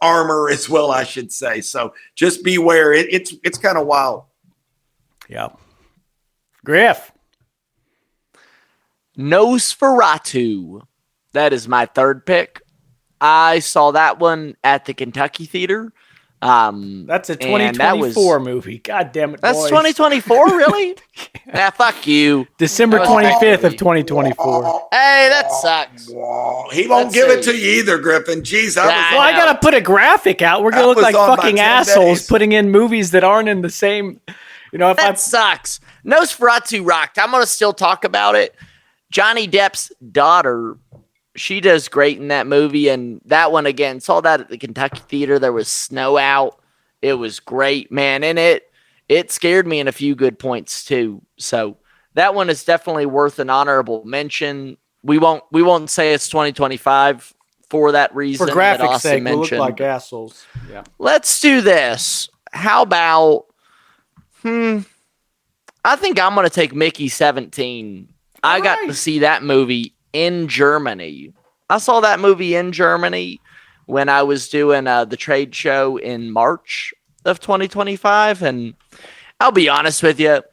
armor as well, I should say. So just beware. It's kind of wild. Yeah. Griff. Nosferatu. That is my third pick. I saw that one at the Kentucky Theater. That's a 2024 movie. God damn it, that's boys. 2024, really? Nah, fuck you. December 25th of 2024. Hey, that sucks. He won't give it to you either, Griffin. Jeez, I gotta put a graphic out. We're gonna look like fucking assholes putting in movies that aren't in the same. That sucks. Nosferatu rocked. I'm going to still talk about it. Johnny Depp's daughter, she does great in that movie. And that one, again, saw that at the Kentucky Theater. There was snow out. It was great, man. And it scared me in a few good points, too. So that one is definitely worth an honorable mention. We won't say it's 2025 for that reason. For that graphics' Austin sake, we look mentioned. like assholes. Yeah. Let's do this. How about? I think I'm going to take Mickey 17. I got to see that movie in Germany. I saw that movie in Germany when I was doing the trade show in March of 2025. And I'll be honest with you,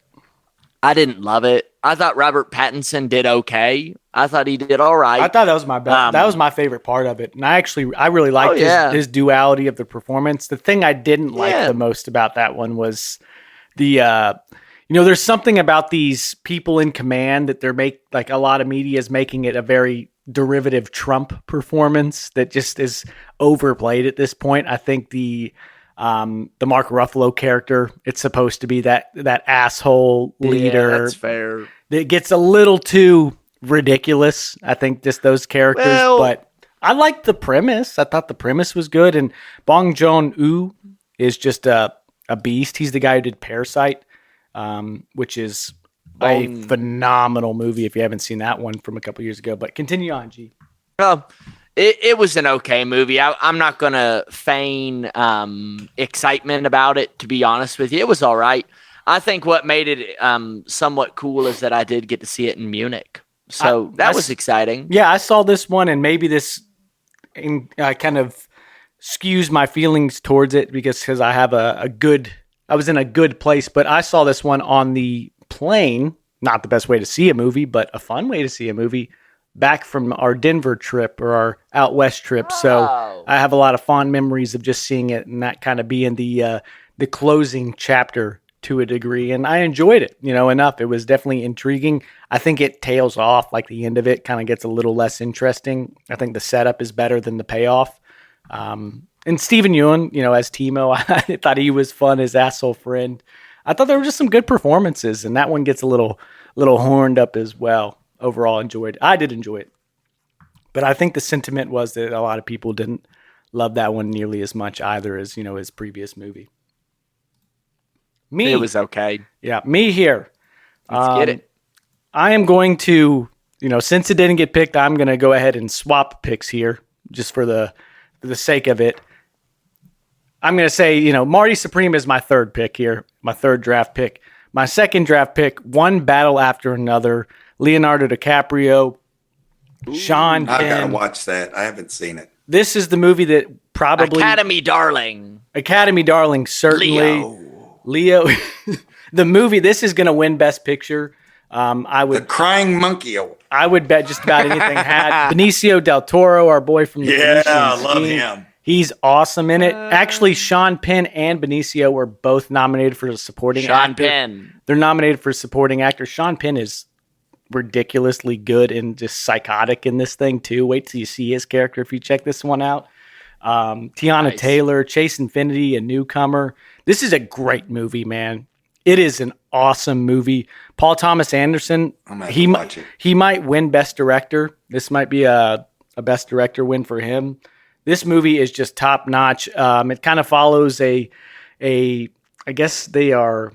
I didn't love it. I thought Robert Pattinson did okay. I thought he did all right. I thought that was my best. That was my favorite part of it. And I really liked his duality of the performance. The thing I didn't like the most about that one was the there's something about these people in command that like a lot of media is making it a very derivative Trump performance that just is overplayed at this point. I think the Mark Ruffalo character, it's supposed to be that asshole leader. Yeah, that's fair. It gets a little too ridiculous. I think just those characters, but I liked the premise. I thought the premise was good. And Bong Joon-ho is just a beast. He's the guy who did Parasite, which is a phenomenal movie if you haven't seen that one from a couple years ago. But continue on, G. It was an okay movie. I'm not going to feign excitement about it, to be honest with you. It was all right. I think what made it somewhat cool is that I did get to see it in Munich. So that was exciting. Yeah, I saw this one, and maybe this kind of skews my feelings towards it because I have I was in a good place, but I saw this one on the plane. Not the best way to see a movie, but a fun way to see a movie. Back from our Denver trip or our out west trip. So I have a lot of fond memories of just seeing it and that kind of being the closing chapter to a degree. And I enjoyed it, enough. It was definitely intriguing. I think it tails off, like the end of it kind of gets a little less interesting. I think the setup is better than the payoff. And Stephen Yeun, as Timo, I thought he was fun, his asshole friend. I thought there were just some good performances, and that one gets a little horned up as well. Overall, I did enjoy it. But I think the sentiment was that a lot of people didn't love that one nearly as much either as, his previous movie. It was okay. Yeah, me here. Let's get it. I am going to, since it didn't get picked, I'm going to go ahead and swap picks here just for the sake of it. I'm going to say, Marty Supreme is my third pick here, my third draft pick. My second draft pick, One Battle After Another, Leonardo DiCaprio, Sean Penn. I got to watch that. I haven't seen it. This is the movie that probably... Academy Darling, certainly. Leo. The movie, this is going to win Best Picture. The Crying Monkey. I would bet just about anything had. Benicio del Toro, our boy from the I love him. He's awesome in it. Actually, Sean Penn and Benicio were both nominated for supporting actor. Sean Penn. They're nominated for supporting actor. Sean Penn is ridiculously good and just psychotic in this thing too. Wait till you see his character if you check this one out. Tiana Taylor, Chase Infinity, a newcomer. This is a great movie, man. It is an awesome movie. Paul Thomas Anderson, he might win Best Director. This might be a Best Director win for him. This movie is just top notch. It kind of follows I guess they are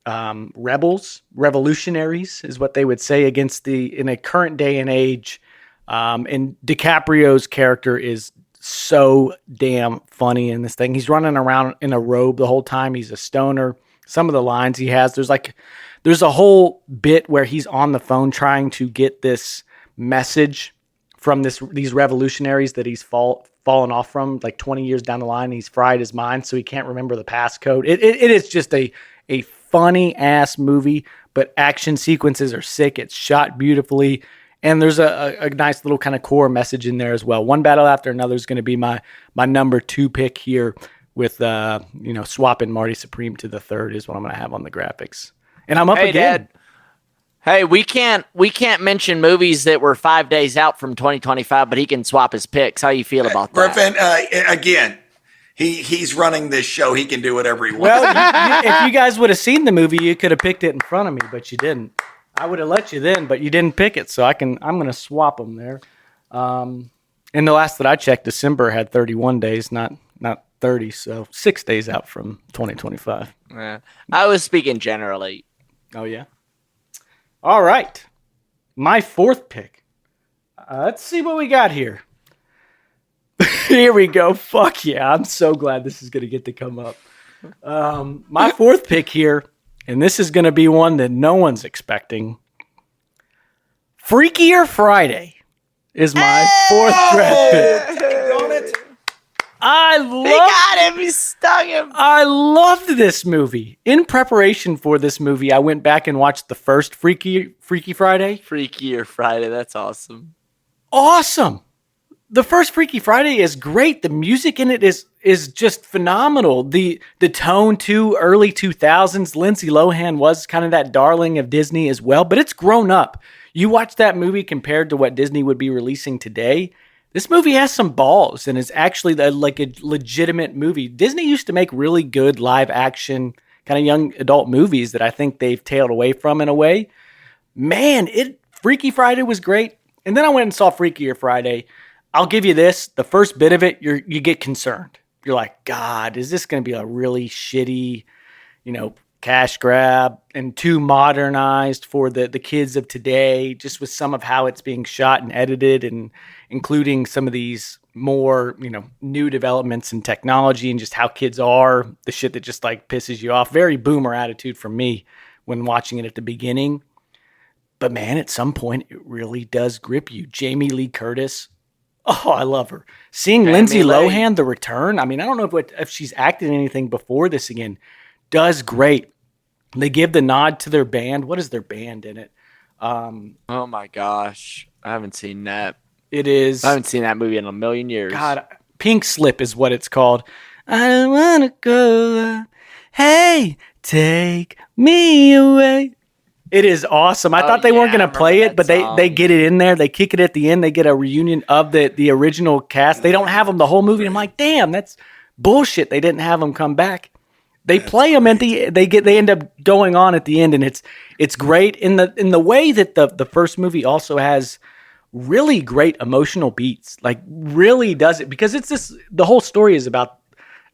revolutionaries is what they would say in a current day and age. And DiCaprio's character is so damn funny in this thing. He's running around in a robe the whole time. He's a stoner. Some of the lines he has, there's a whole bit where he's on the phone trying to get this message from these revolutionaries that he's fallen off from like 20 years down the line. He's fried his mind, so he can't remember the passcode. It is just a funny ass movie, but action sequences are sick. It's shot beautifully. And there's a nice little kind of core message in there as well. One Battle After Another is going to be my number 2 pick here with, swapping Marty Supreme to the third is what I'm going to have on the graphics. And I'm up again. Dad. Hey, we can't mention movies that were 5 days out from 2025, but he can swap his picks. How you feel about that? Griffin, again, he's running this show. He can do whatever he wants. Well, if you guys would have seen the movie, you could have picked it in front of me, but you didn't. I would have let you then, but you didn't pick it, so I'm going to swap them there. And the last that I checked, December had 31 days, not 30, so 6 days out from 2025. Yeah. I was speaking generally. Oh, yeah? All right. My fourth pick. Let's see what we got here. Here we go. Fuck yeah. I'm so glad this is going to get to come up. My fourth pick here, and this is going to be one that no one's expecting. Freakier Friday is my fourth draft pick. He got him. He stung him. I loved this movie. In preparation for this movie, I went back and watched the first Freaky Friday. Freakier Friday. That's awesome. Awesome. The first Freaky Friday is great. The music in it is just phenomenal. The tone too, early 2000s. Lindsay Lohan was kind of that darling of Disney as well, but it's grown up. You watch that movie compared to what Disney would be releasing today. This movie has some balls and is actually like a legitimate movie. Disney used to make really good live action kind of young adult movies that I think they've tailed away from in a way. Man, Freaky Friday was great. And then I went and saw Freakier Friday. I'll give you this. The first bit of it, you get concerned. You're like, God, is this going to be a really shitty, cash grab and too modernized for the kids of today, just with some of how it's being shot and edited and including some of these more, new developments in technology and just how kids are, the shit that just like pisses you off. Very boomer attitude from me when watching it at the beginning. But man, at some point, it really does grip you. Jamie Lee Curtis. Oh, I love her. Seeing Lindsay Lohan, the return. I mean, I don't know if she's acted in anything before this again. Does great. They give the nod to their band. What is their band in it? Oh my gosh. I haven't seen that. It is. I haven't seen that movie in a million years. God, Pink Slip is what it's called. I don't want to go. Hey, take me away. It is awesome. I thought they weren't going to play it, but they get it in there. They kick it at the end. They get a reunion of the original cast. They don't have them the whole movie. I'm like, damn, that's bullshit. They didn't have them come back. They play them at they end up going on at the end, and it's great in the way that the first movie also has really great emotional beats. Like really does it, because the whole story is about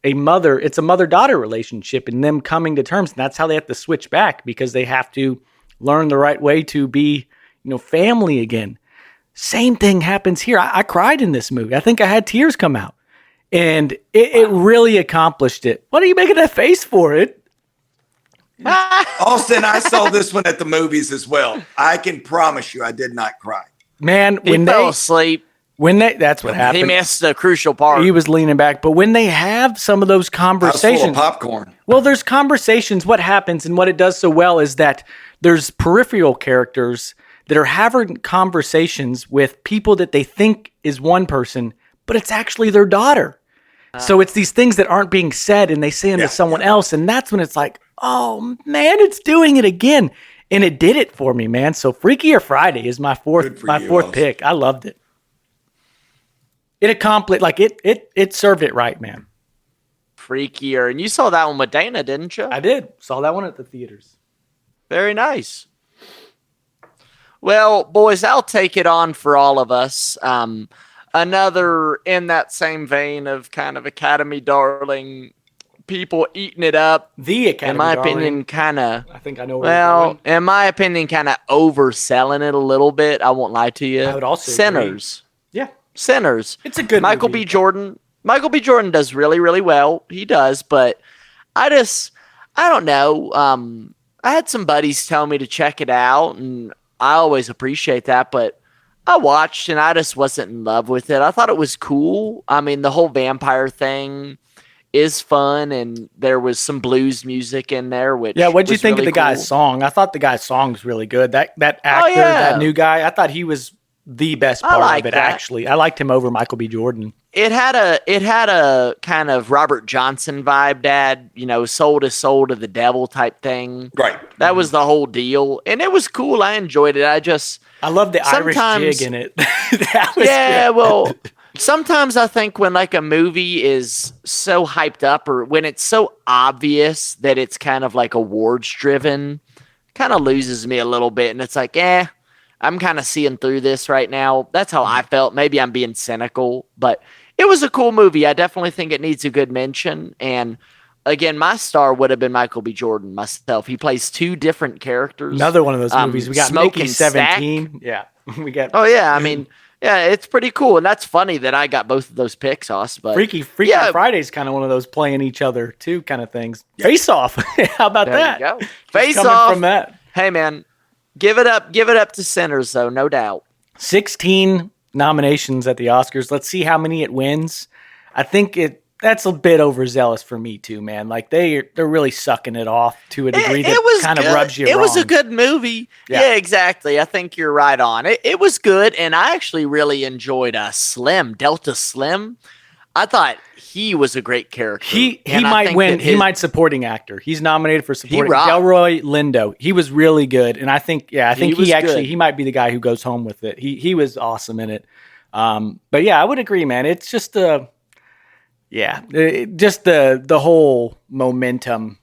it's a mother-daughter relationship and them coming to terms, and that's how they have to switch back because they have to learn the right way to be, family again. Same thing happens here. I cried in this movie. I think I had tears come out. And it really accomplished it. What are you making that face for it? Austin, I saw this one at the movies as well. I can promise you I did not cry. Man, when they fell asleep. That's what happened. He missed the crucial part. He was leaning back. But when they have some of those conversations. I was full of popcorn. Well, there's conversations. What happens and what it does so well is that there's peripheral characters that are having conversations with people that they think is one person, but it's actually their daughter. So it's these things that aren't being said and they say them to someone else. And that's when it's like, oh man, it's doing it again. And it did it for me, man. So Freakier Friday is my fourth pick. I loved it. It accomplished, like it served it right, man. Freakier. And you saw that one with Dana, didn't you? I did. Saw that one at the theaters. Very nice. Well, boys, I'll take it on for all of us. Another in that same vein of kind of Academy darling, people eating it up. The Academy, in my darling. Opinion, kind of. I think I know where you're going. In my opinion, kind of overselling it a little bit. I won't lie to you. I would also Sinners. Agree. Yeah, Sinners. It's a good Michael movie. B. Jordan. Michael B. Jordan does really, really well. He does, but I don't know. I had some buddies tell me to check it out, and I always appreciate that, but I watched and I just wasn't in love with it. I thought it was cool. I mean, the whole vampire thing is fun, and there was some blues music in there. Which what'd you think really of the guy's song? I thought the guy's song was really good. That actor, that new guy, I thought he was the best part of it. That. Actually, I liked him over Michael B. Jordan. It had a kind of Robert Johnson vibe, Dad. Soul to the devil type thing. Right. That was the whole deal, and it was cool. I enjoyed it. I love the Irish jig in it. Well, sometimes I think when like a movie is so hyped up or when it's so obvious that it's kind of like awards driven, kind of loses me a little bit. And it's like, I'm kind of seeing through this right now. That's how I felt. Maybe I'm being cynical, but it was a cool movie. I definitely think it needs a good mention. And again, my star would have been Michael B. Jordan myself. He plays two different characters. Another one of those movies. We got Smoke Mickey and 17. Yeah. We got. Oh, yeah. I mean, Yeah, it's pretty cool, and that's funny that I got both of those picks, But Freaky Friday's kind of one of those playing each other too kind of things. Face Off. How about that? You go. Face Off from that. Hey man, give it up to Sinners though, no doubt. 16 nominations at the Oscars. Let's see how many it wins. I think that's a bit overzealous for me too, man. Like they're really sucking it off to a degree that kind of rubs you wrong. It was a good movie. Yeah, exactly. I think you're right on. It was good, and I actually really enjoyed Delta Slim. I thought he was a great character. He might win. He might supporting actor. He's nominated for supporting. Delroy Lindo. He was really good, and I think he might be the guy who goes home with it. He was awesome in it. But yeah, I would agree, man. It's just just the whole momentum.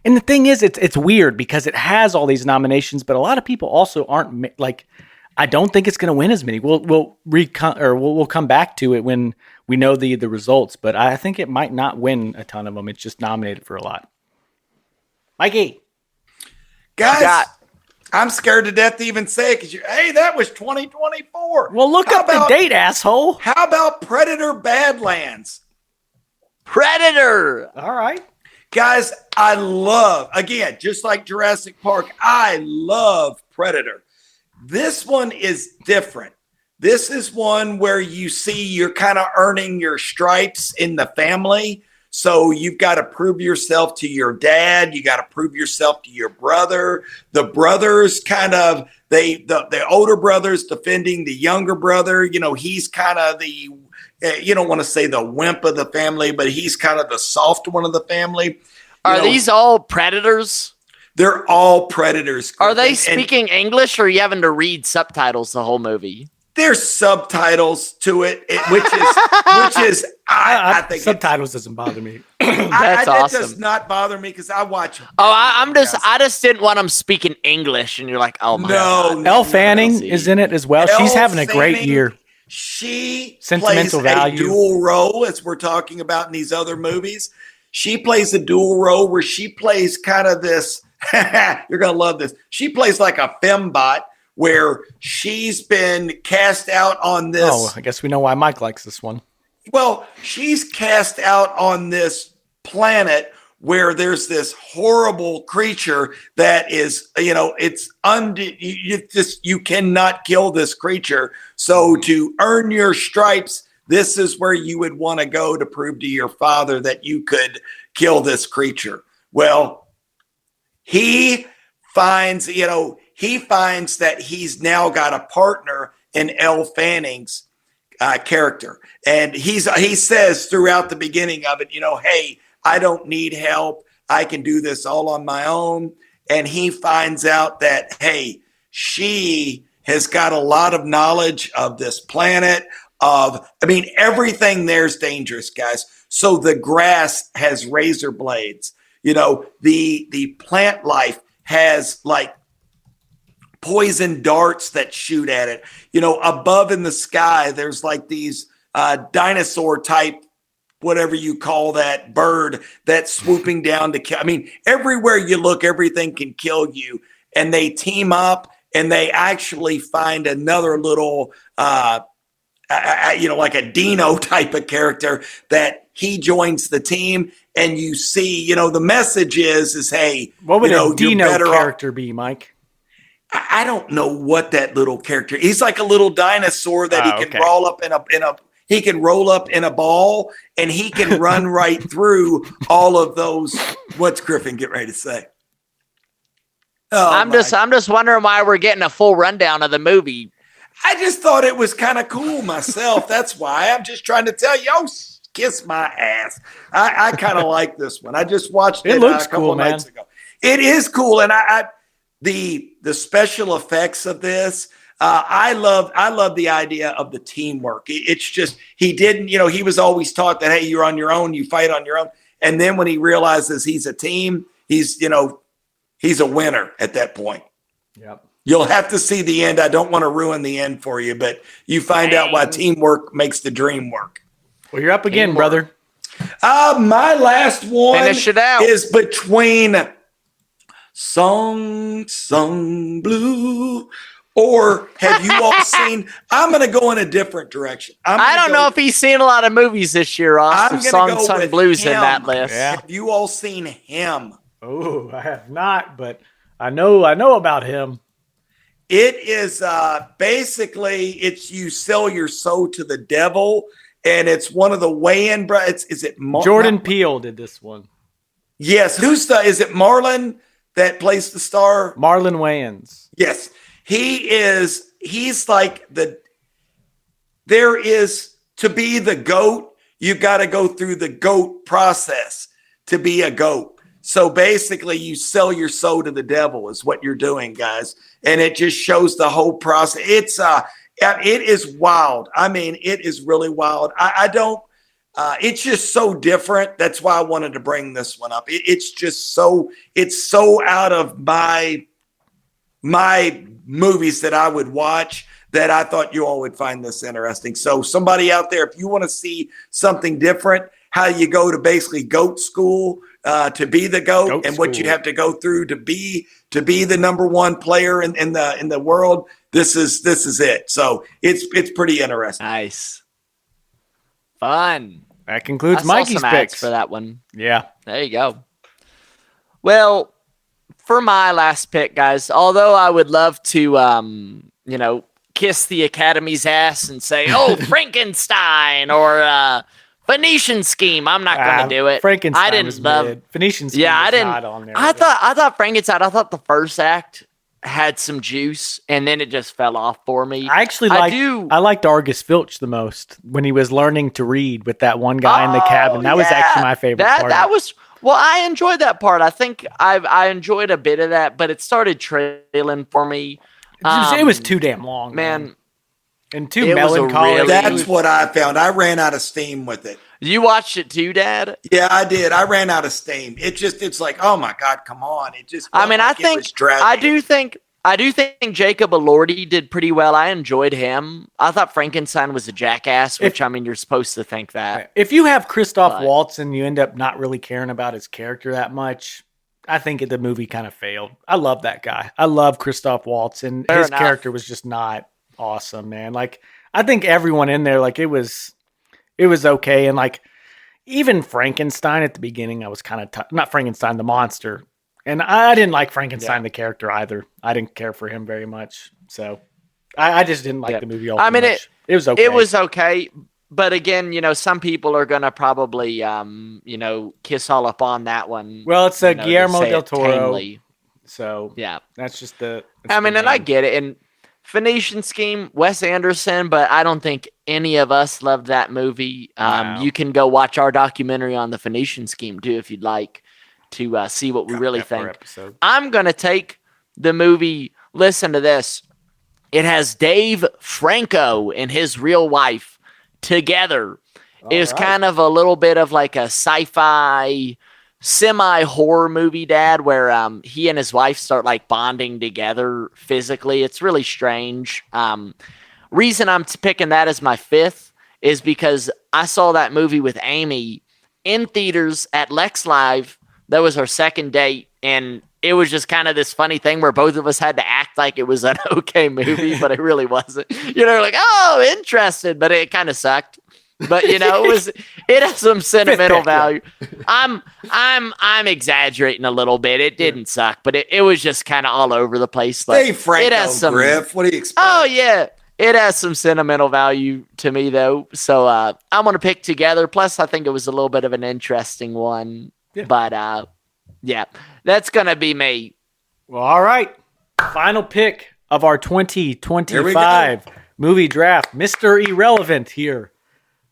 And the thing is, it's weird because it has all these nominations, but a lot of people also aren't like. I don't think it's going to win as many. We'll come back to it when we know the results, but I think it might not win a ton of them. It's just nominated for a lot. Mikey, guys, I'm scared to death to even say it because that was 2024. Well, look up the date, asshole. How about Predator Badlands? Predator. All right. Guys, I love, again, just like Jurassic Park, I love Predator. This one is different. This is one where you see you're kind of earning your stripes in the family. So you've got to prove yourself to your dad. You got to prove yourself to your brother. The brothers kind of, the older brother's defending the younger brother. You know, he's kind of the, you don't want to say the wimp of the family, but he's kind of the soft one of the family. Are these all predators? They're all predators. Are they speaking English, or are you having to read subtitles the whole movie? There's subtitles to it, which is I think subtitles doesn't bother me. That's awesome. It does not bother me because I watch. I just didn't want them speaking English, and you're like, oh my god. Elle Fanning is in it as well. She's having a great year. She Sentimental plays value. a dual role, as we're talking about in these other movies. She plays a dual role where she plays kind of this. You're going to love this. She plays like a fembot where she's been cast out on this. Oh, I guess we know why Mike likes this one. Well, she's cast out on this planet where there's this horrible creature that is, you cannot kill this creature. So to earn your stripes, this is where you would want to go to prove to your father that you could kill this creature. Well, he finds that he's now got a partner in Elle Fanning's character. And he says throughout the beginning of it, hey, I don't need help. I can do this all on my own. And he finds out that, hey, she has got a lot of knowledge of this planet everything there's dangerous, guys. So the grass has razor blades. The plant life has like poison darts that shoot at it. Above in the sky, there's like these dinosaur type, whatever you call that bird that's swooping down to kill. Everywhere you look, everything can kill you. And they team up and they actually find another little, like a Dino type of character that he joins the team. And you see, the message is hey, what would a Dino character be, Mike? I don't know what that little character. He's like a little dinosaur that he can roll up he can roll up in a ball and he can run right through all of those. What's Griffin get ready to say? Oh, I'm just wondering why we're getting a full rundown of the movie. I just thought it was kind of cool myself. That's why I'm just trying to tell you. Oh, kiss my ass. I kind of like this one. I just watched it looks a couple cool, of nights ago. It is cool. And the special effects of this, I love the idea of the teamwork. It's just, he didn't, he was always taught that, hey, you're on your own, you fight on your own. And then when he realizes he's a team, he's a winner at that point. Yep. You'll have to see the end. I don't want to ruin the end for you, but you find out why teamwork makes the dream work. Well, you're up again, brother. My last one Finish it out. is between Song Sung Blue Or have you all seen? I'm going to go in a different direction. I don't know if he's seen a lot of movies this year, Austin. Song Sung Blues in that list. Yeah. Have you all seen him? Oh, I have not, but I know about him. It is basically it's you sell your soul to the devil, and it's one of the Wayans. Is it Jordan Peele did this one? Yes. Is it Marlon that plays the star? Marlon Wayans. Yes. He's like there is to be the goat, you've got to go through the goat process to be a goat. So basically you sell your soul to the devil is what you're doing, guys. And it just shows the whole process. It is wild. I mean, it is really wild. It's just so different. That's why I wanted to bring this one up. It's so out of my movies that I would watch that I thought you all would find this interesting. So somebody out there, if you want to see something different, how you go to basically goat school to be the goat and what you have to go through to be the number one player in the world, this is it. So it's pretty interesting. Nice. Fun. That concludes Mikey's picks for that one. Yeah. There you go. Well, for my last pick, guys, although I would love to, kiss the Academy's ass and say, "Oh, Frankenstein" or Phoenician Scheme, I'm not going to do it. Frankenstein I didn't was love mid. Phoenician Scheme. Yeah, I didn't. Not on there, I thought Frankenstein. I thought the first act had some juice, and then it just fell off for me. I liked Argus Filch the most when he was learning to read with that one guy in the cabin. That was actually my favorite part. That was. Well, I enjoyed that part. I think I enjoyed a bit of that, but it started trailing for me. It was too damn long, man. And too melancholy. That's what I found. I ran out of steam with it. You watched it too, Dad? Yeah, I did. I ran out of steam. It's like, oh my God, come on! It just. I do think Jacob Elordi did pretty well. I enjoyed him. I thought Frankenstein was a jackass, which you're supposed to think that. If you have Christoph Waltz and you end up not really caring about his character that much, I think the movie kind of failed. I love that guy. I love Christoph Waltz, and his character was just not awesome, man. Like, I think everyone in there, like, it was okay. And like, even Frankenstein at the beginning, I was kind of not Frankenstein, the monster. And I didn't like Frankenstein, the character, either. I didn't care for him very much. So I just didn't like the movie all too much. It was okay. It was okay. But again, some people are going to probably, kiss all up on that one. Well, it's Guillermo del Toro. So yeah, that's just the. And I get it. And Phoenician Scheme, Wes Anderson, but I don't think any of us loved that movie. Wow. You can go watch our documentary on the Phoenician Scheme too if you'd like to see what we really think. I'm going to take the movie. Listen to this. It has Dave Franco and his real wife together. It's kind of a little bit of like a sci-fi semi-horror movie, Dad, where he and his wife start like bonding together physically. It's really strange. Reason I'm picking that as my fifth is because I saw that movie with Amy in theaters at Lex Live. That was our second date, and it was just kind of this funny thing where both of us had to act like it was an okay movie, but it really wasn't. Like, oh, interested, but it kind of sucked. But it has some sentimental value. I'm exaggerating a little bit. It didn't suck, but it was just kind of all over the place. Like, hey, Franco, Griff, what do you expect? Oh yeah, it has some sentimental value to me though. So I'm gonna pick Together. Plus, I think it was a little bit of an interesting one. Yeah. But yeah, that's gonna be me. Well, all right. Final pick of our 2025 movie draft, Mr. Irrelevant here.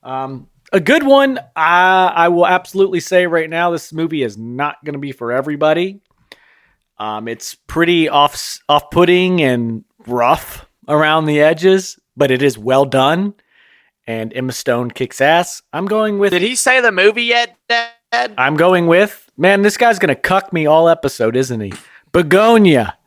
A good one. I will absolutely say right now, this movie is not going to be for everybody. It's pretty off-putting and rough around the edges, but it is well done. And Emma Stone kicks ass. I'm going with. Did he say the movie yet, Dad? I'm going with. Man, this guy's going to cuck me all episode, isn't he? Begonia.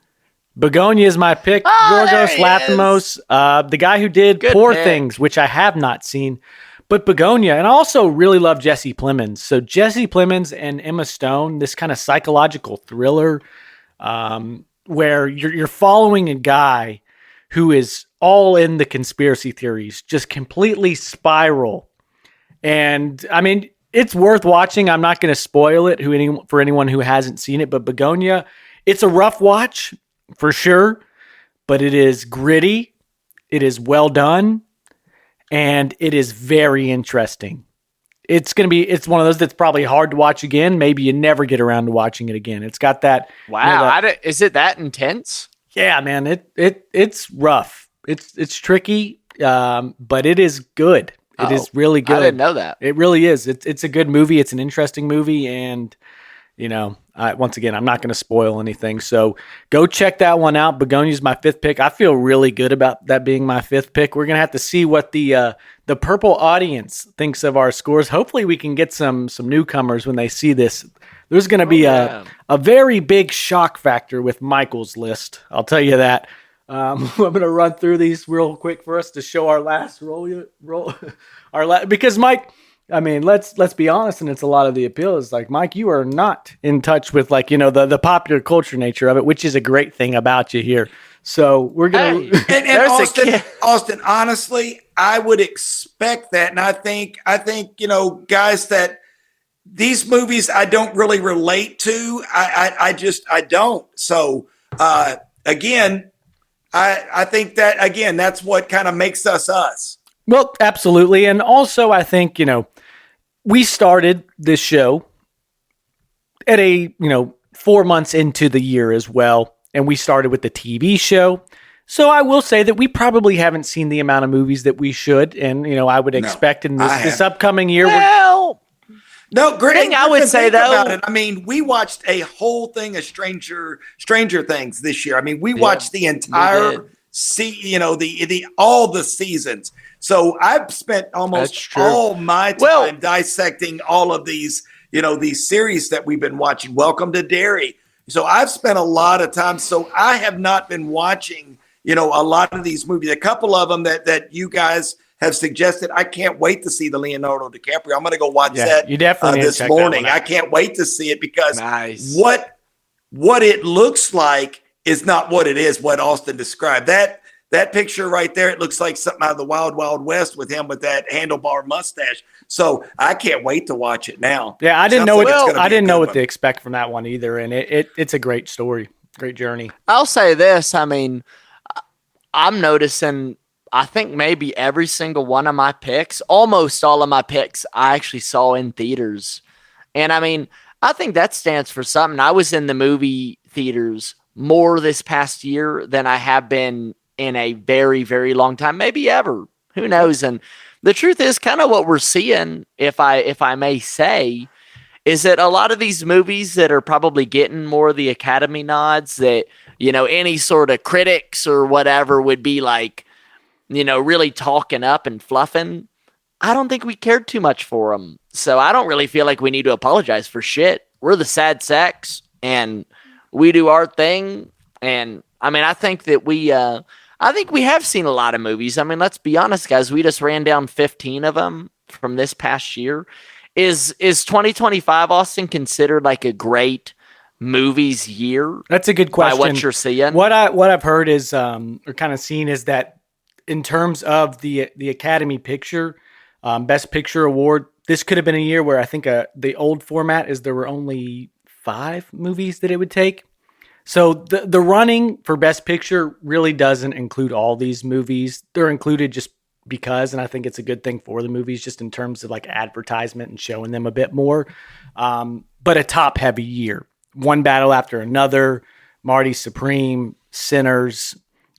Begonia is my pick. Yorgos Lanthimos, the guy who did Poor Things, which I have not seen. But Begonia, and I also really love Jesse Plemons. So Jesse Plemons and Emma Stone, this kind of psychological thriller where you're following a guy who is all in the conspiracy theories, just completely spiral. And I mean, it's worth watching. I'm not going to spoil it for anyone who hasn't seen it, but Begonia, it's a rough watch for sure, but it is gritty. It is well done, and it is very interesting. It's one of those that's probably hard to watch again. Maybe you never get around to watching it again. It's got that. Wow. Is it that intense? Yeah, man, it's rough. It's tricky, but it is good. It is really good. I didn't know that. It really is. It's a good movie. It's an interesting movie, and once again, I'm not going to spoil anything. So go check that one out. Begonia's my 5th pick. I feel really good about that being my 5th pick. We're going to have to see what the Purple audience thinks of our scores. Hopefully, we can get some newcomers when they see this. There's going to be a very big shock factor with Michael's list. I'll tell you that. I'm going to run through these real quick for us to show our last roll. Because Mike, I mean, let's be honest, and it's a lot of the appeal is like, Mike, you are not in touch with the popular culture nature of it, which is a great thing about you here. So we're going to, and Austin, honestly, I would expect that. And I think, guys, that these movies I don't really relate to. I don't. So, again, I think that, again, that's what kind of makes us us. Well, absolutely. And also, I think, we started this show at 4 months into the year as well. And we started with the TV show. So I will say that we probably haven't seen the amount of movies that we should. And, I would expect in this upcoming year. No, great thing I would say though. I mean, we watched a whole thing of Stranger Things this year. I mean, we watched the entire all the seasons. So I've spent almost all my time dissecting all of these, these series that we've been watching. Welcome to Derry. So I've spent a lot of time. So I have not been watching, a lot of these movies. A couple of them that you guys have suggested. I can't wait to see the Leonardo DiCaprio. I'm going to go watch that you definitely this morning. I can't wait to see it because what it looks like is not what it is, what Austin described. That picture right there, it looks like something out of the Wild Wild West with him with that handlebar mustache. So I can't wait to watch it now. Yeah, I didn't know what to expect from that one either, and it's a great story, great journey. I'll say this. I mean, I'm noticing. I think maybe every single one of my picks, almost all of my picks, I actually saw in theaters, and I mean, I think that stands for something. I was in the movie theaters more this past year than I have been in a very, very long time, maybe ever. Who knows? And the truth is kind of what we're seeing, if I may say, is that a lot of these movies that are probably getting more of the Academy nods that, any sort of critics or whatever would be like, really talking up and fluffing. I don't think we cared too much for them. So I don't really feel like we need to apologize for shit. We're the sad sex and we do our thing. And I mean, I think that we have seen a lot of movies. I mean, let's be honest, guys. We just ran down 15 of them from this past year. Is 2025, Austin, considered like a great movies year? That's a good question. By what you're seeing? What I've heard is, or kind of seen is that in terms of the Academy Picture, Best Picture Award, this could have been a year where I think the old format is there were only 5 movies that it would take. So the running for Best Picture really doesn't include all these movies. They're included just because, and I think it's a good thing for the movies just in terms of like advertisement and showing them a bit more. But a top heavy year. One battle after another, Marty Supreme, Sinners.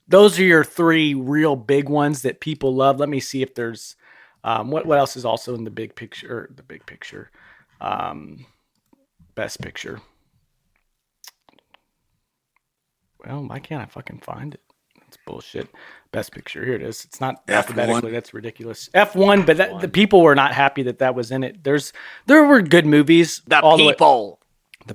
Those are your 3 real big ones that people love. Let me see if there's what else is also in the big picture. Best Picture. Well, why can't I fucking find it? That's bullshit. Best Picture. Here it is. It's not alphabetically. That's ridiculous. F1, but the people were not happy that was in it. There were good movies. The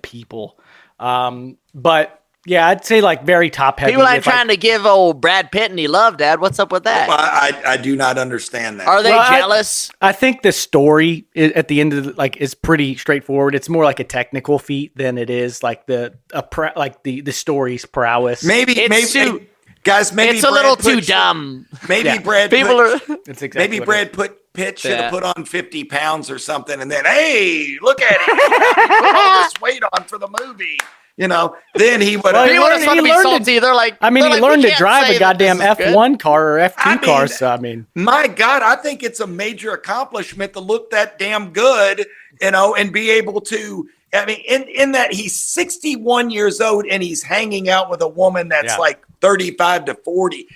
people. But yeah, I'd say like very top heavy. People ain't trying to give old Brad Pitt any love, Dad. What's up with that? Well, I do not understand that. Are they jealous? I think the story at the end of is pretty straightforward. It's more like a technical feat than it is like the story's prowess. Maybe Guys, maybe it's a little too dumb. Maybe Brad. It's exactly maybe Brad Pitt should have put on 50 pounds or something, and then, hey, look at him! He put all this weight on for the movie. Then he would. Well, he would have to be salty. They're like, he learned to drive a goddamn F1 car or F2 car. So my God, I think it's a major accomplishment to look that damn good, and be able to. In that he's 61 years old and he's hanging out with a woman that's like 35 to 40.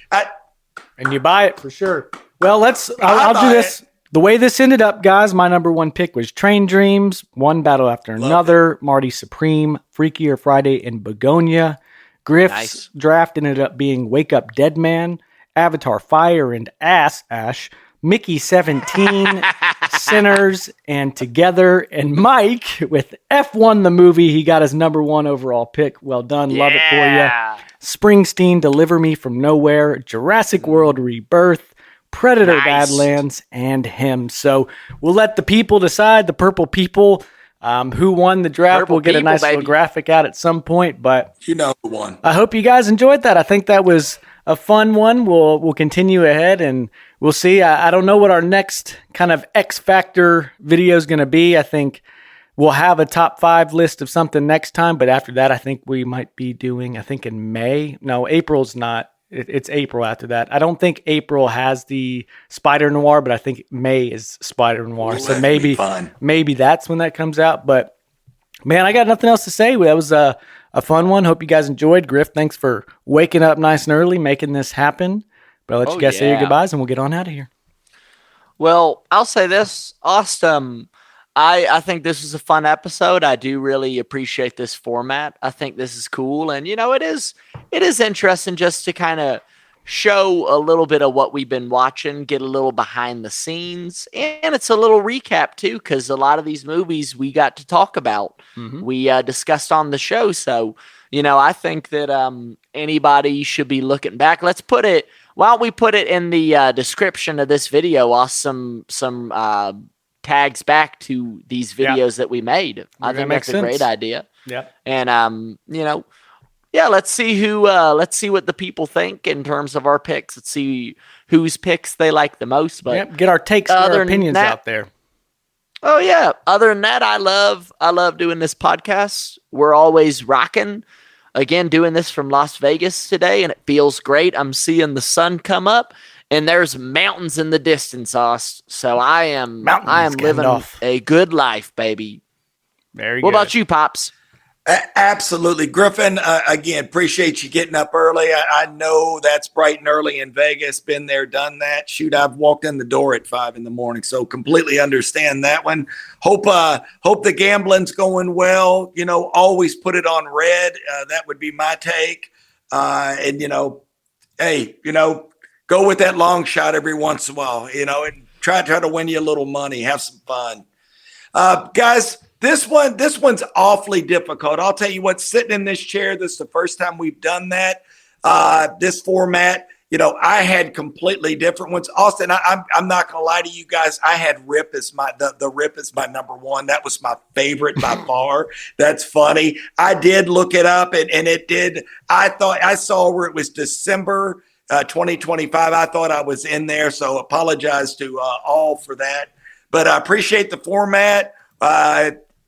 And you buy it for sure. Well, I'll do this. The way this ended up, guys, my number one pick was Train Dreams, One Battle After Another, Marty Supreme, Freakier Friday, and Begonia. Griff's draft ended up being Wake Up Dead Man, Avatar Fire and Ash, Mickey 17, Sinners, and Together. And Mike, with F1 the movie, he got his number one overall pick. Well done. Love it for you. Springsteen, Deliver Me From Nowhere, Jurassic World Rebirth, Predator Badlands, and him. So we'll let the people decide, the purple people, who won the draft. Purple we'll get a nice little graphic out at some point. But who won. I hope you guys enjoyed that. I think that was a fun one. We'll continue ahead and we'll see. I don't know what our next kind of X Factor video is going to be. I think we'll have a top 5 list of something next time. But after that, I think we might be doing, in May. No, April's not. It's April after that. I don't think April has the Spider Noir, but I think May is Spider Noir. So maybe that's when that comes out. But man, I got nothing else to say. That was a fun one. Hope you guys enjoyed. Griff, thanks for waking up nice and early, making this happen. But I'll let you guys say your goodbyes and we'll get on out of here. Well, I'll say this, Austin. I think this was a fun episode. I do really appreciate this format. I think this is cool. And, it is interesting just to kind of show a little bit of what we've been watching, get a little behind the scenes. And it's a little recap, too, because a lot of these movies we got to talk about. Mm-hmm. We discussed on the show. So, I think that anybody should be looking back. Why don't we put it in the description of this video, some tags back to these videos that we made. I think that's a great idea. Yeah. And let's see let's see what the people think in terms of our picks. Let's see whose picks they like the most. But get our takes, our opinions out there. Oh yeah. Other than that, I love doing this podcast. We're always rocking. Again, doing this from Las Vegas today, and it feels great. I'm seeing the sun come up. And there's mountains in the distance, so I am living a good life, baby. Very good. What about you, Pops? Absolutely. Griffin, again, appreciate you getting up early. I know that's bright and early in Vegas. Been there, done that. Shoot, I've walked in the door at 5 a.m, so completely understand that one. Hope the gambling's going well. Always put it on red. That would be my take. Go with that long shot every once in a while, and try to win you a little money. Have some fun. Guys, this one's awfully difficult. I'll tell you what, sitting in this chair, this is the first time we've done that. This format, I had completely different ones. Austin, I'm not going to lie to you guys. I had Rip as the Rip is my number one. That was my favorite by far. That's funny. I did look it up and it did. I saw where it was December 2025. I thought I was in there, so apologize to all for that. But I appreciate the format.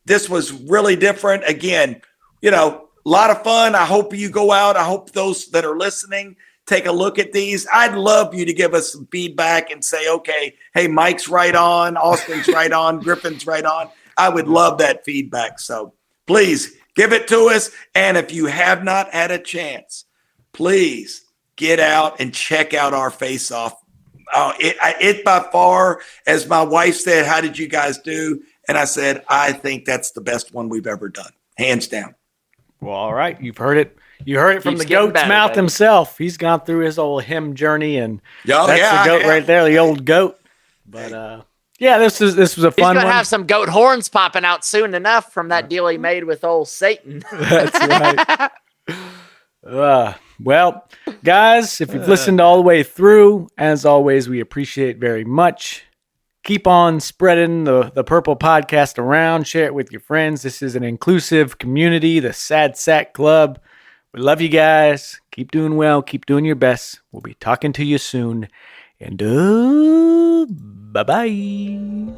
This was really different. Again, a lot of fun. I hope you go out. I hope those that are listening take a look at these. I'd love you to give us some feedback and say, okay, hey, Mike's right on, Austin's right on, Griffin's right on. I would love that feedback. So please give it to us. And if you have not had a chance, please get out and check out our face-off. It by far, as my wife said, how did you guys do? And I said, I think that's the best one we've ever done. Hands down. Well, all right. You've heard it. You heard it from the goat's mouth himself. He's gone through his old hymn journey, and that's the goat right there, the old goat. But this was a fun one. He's going to have some goat horns popping out soon enough from that deal he made with old Satan. That's right. Well, guys, if you've listened all the way through, as always, we appreciate very much. Keep on spreading the Purple Podcast around. Share it with your friends. This is an inclusive community, the Sad Sack Club. We love you guys. Keep doing well. Keep doing your best. We'll be talking to you soon. And bye-bye.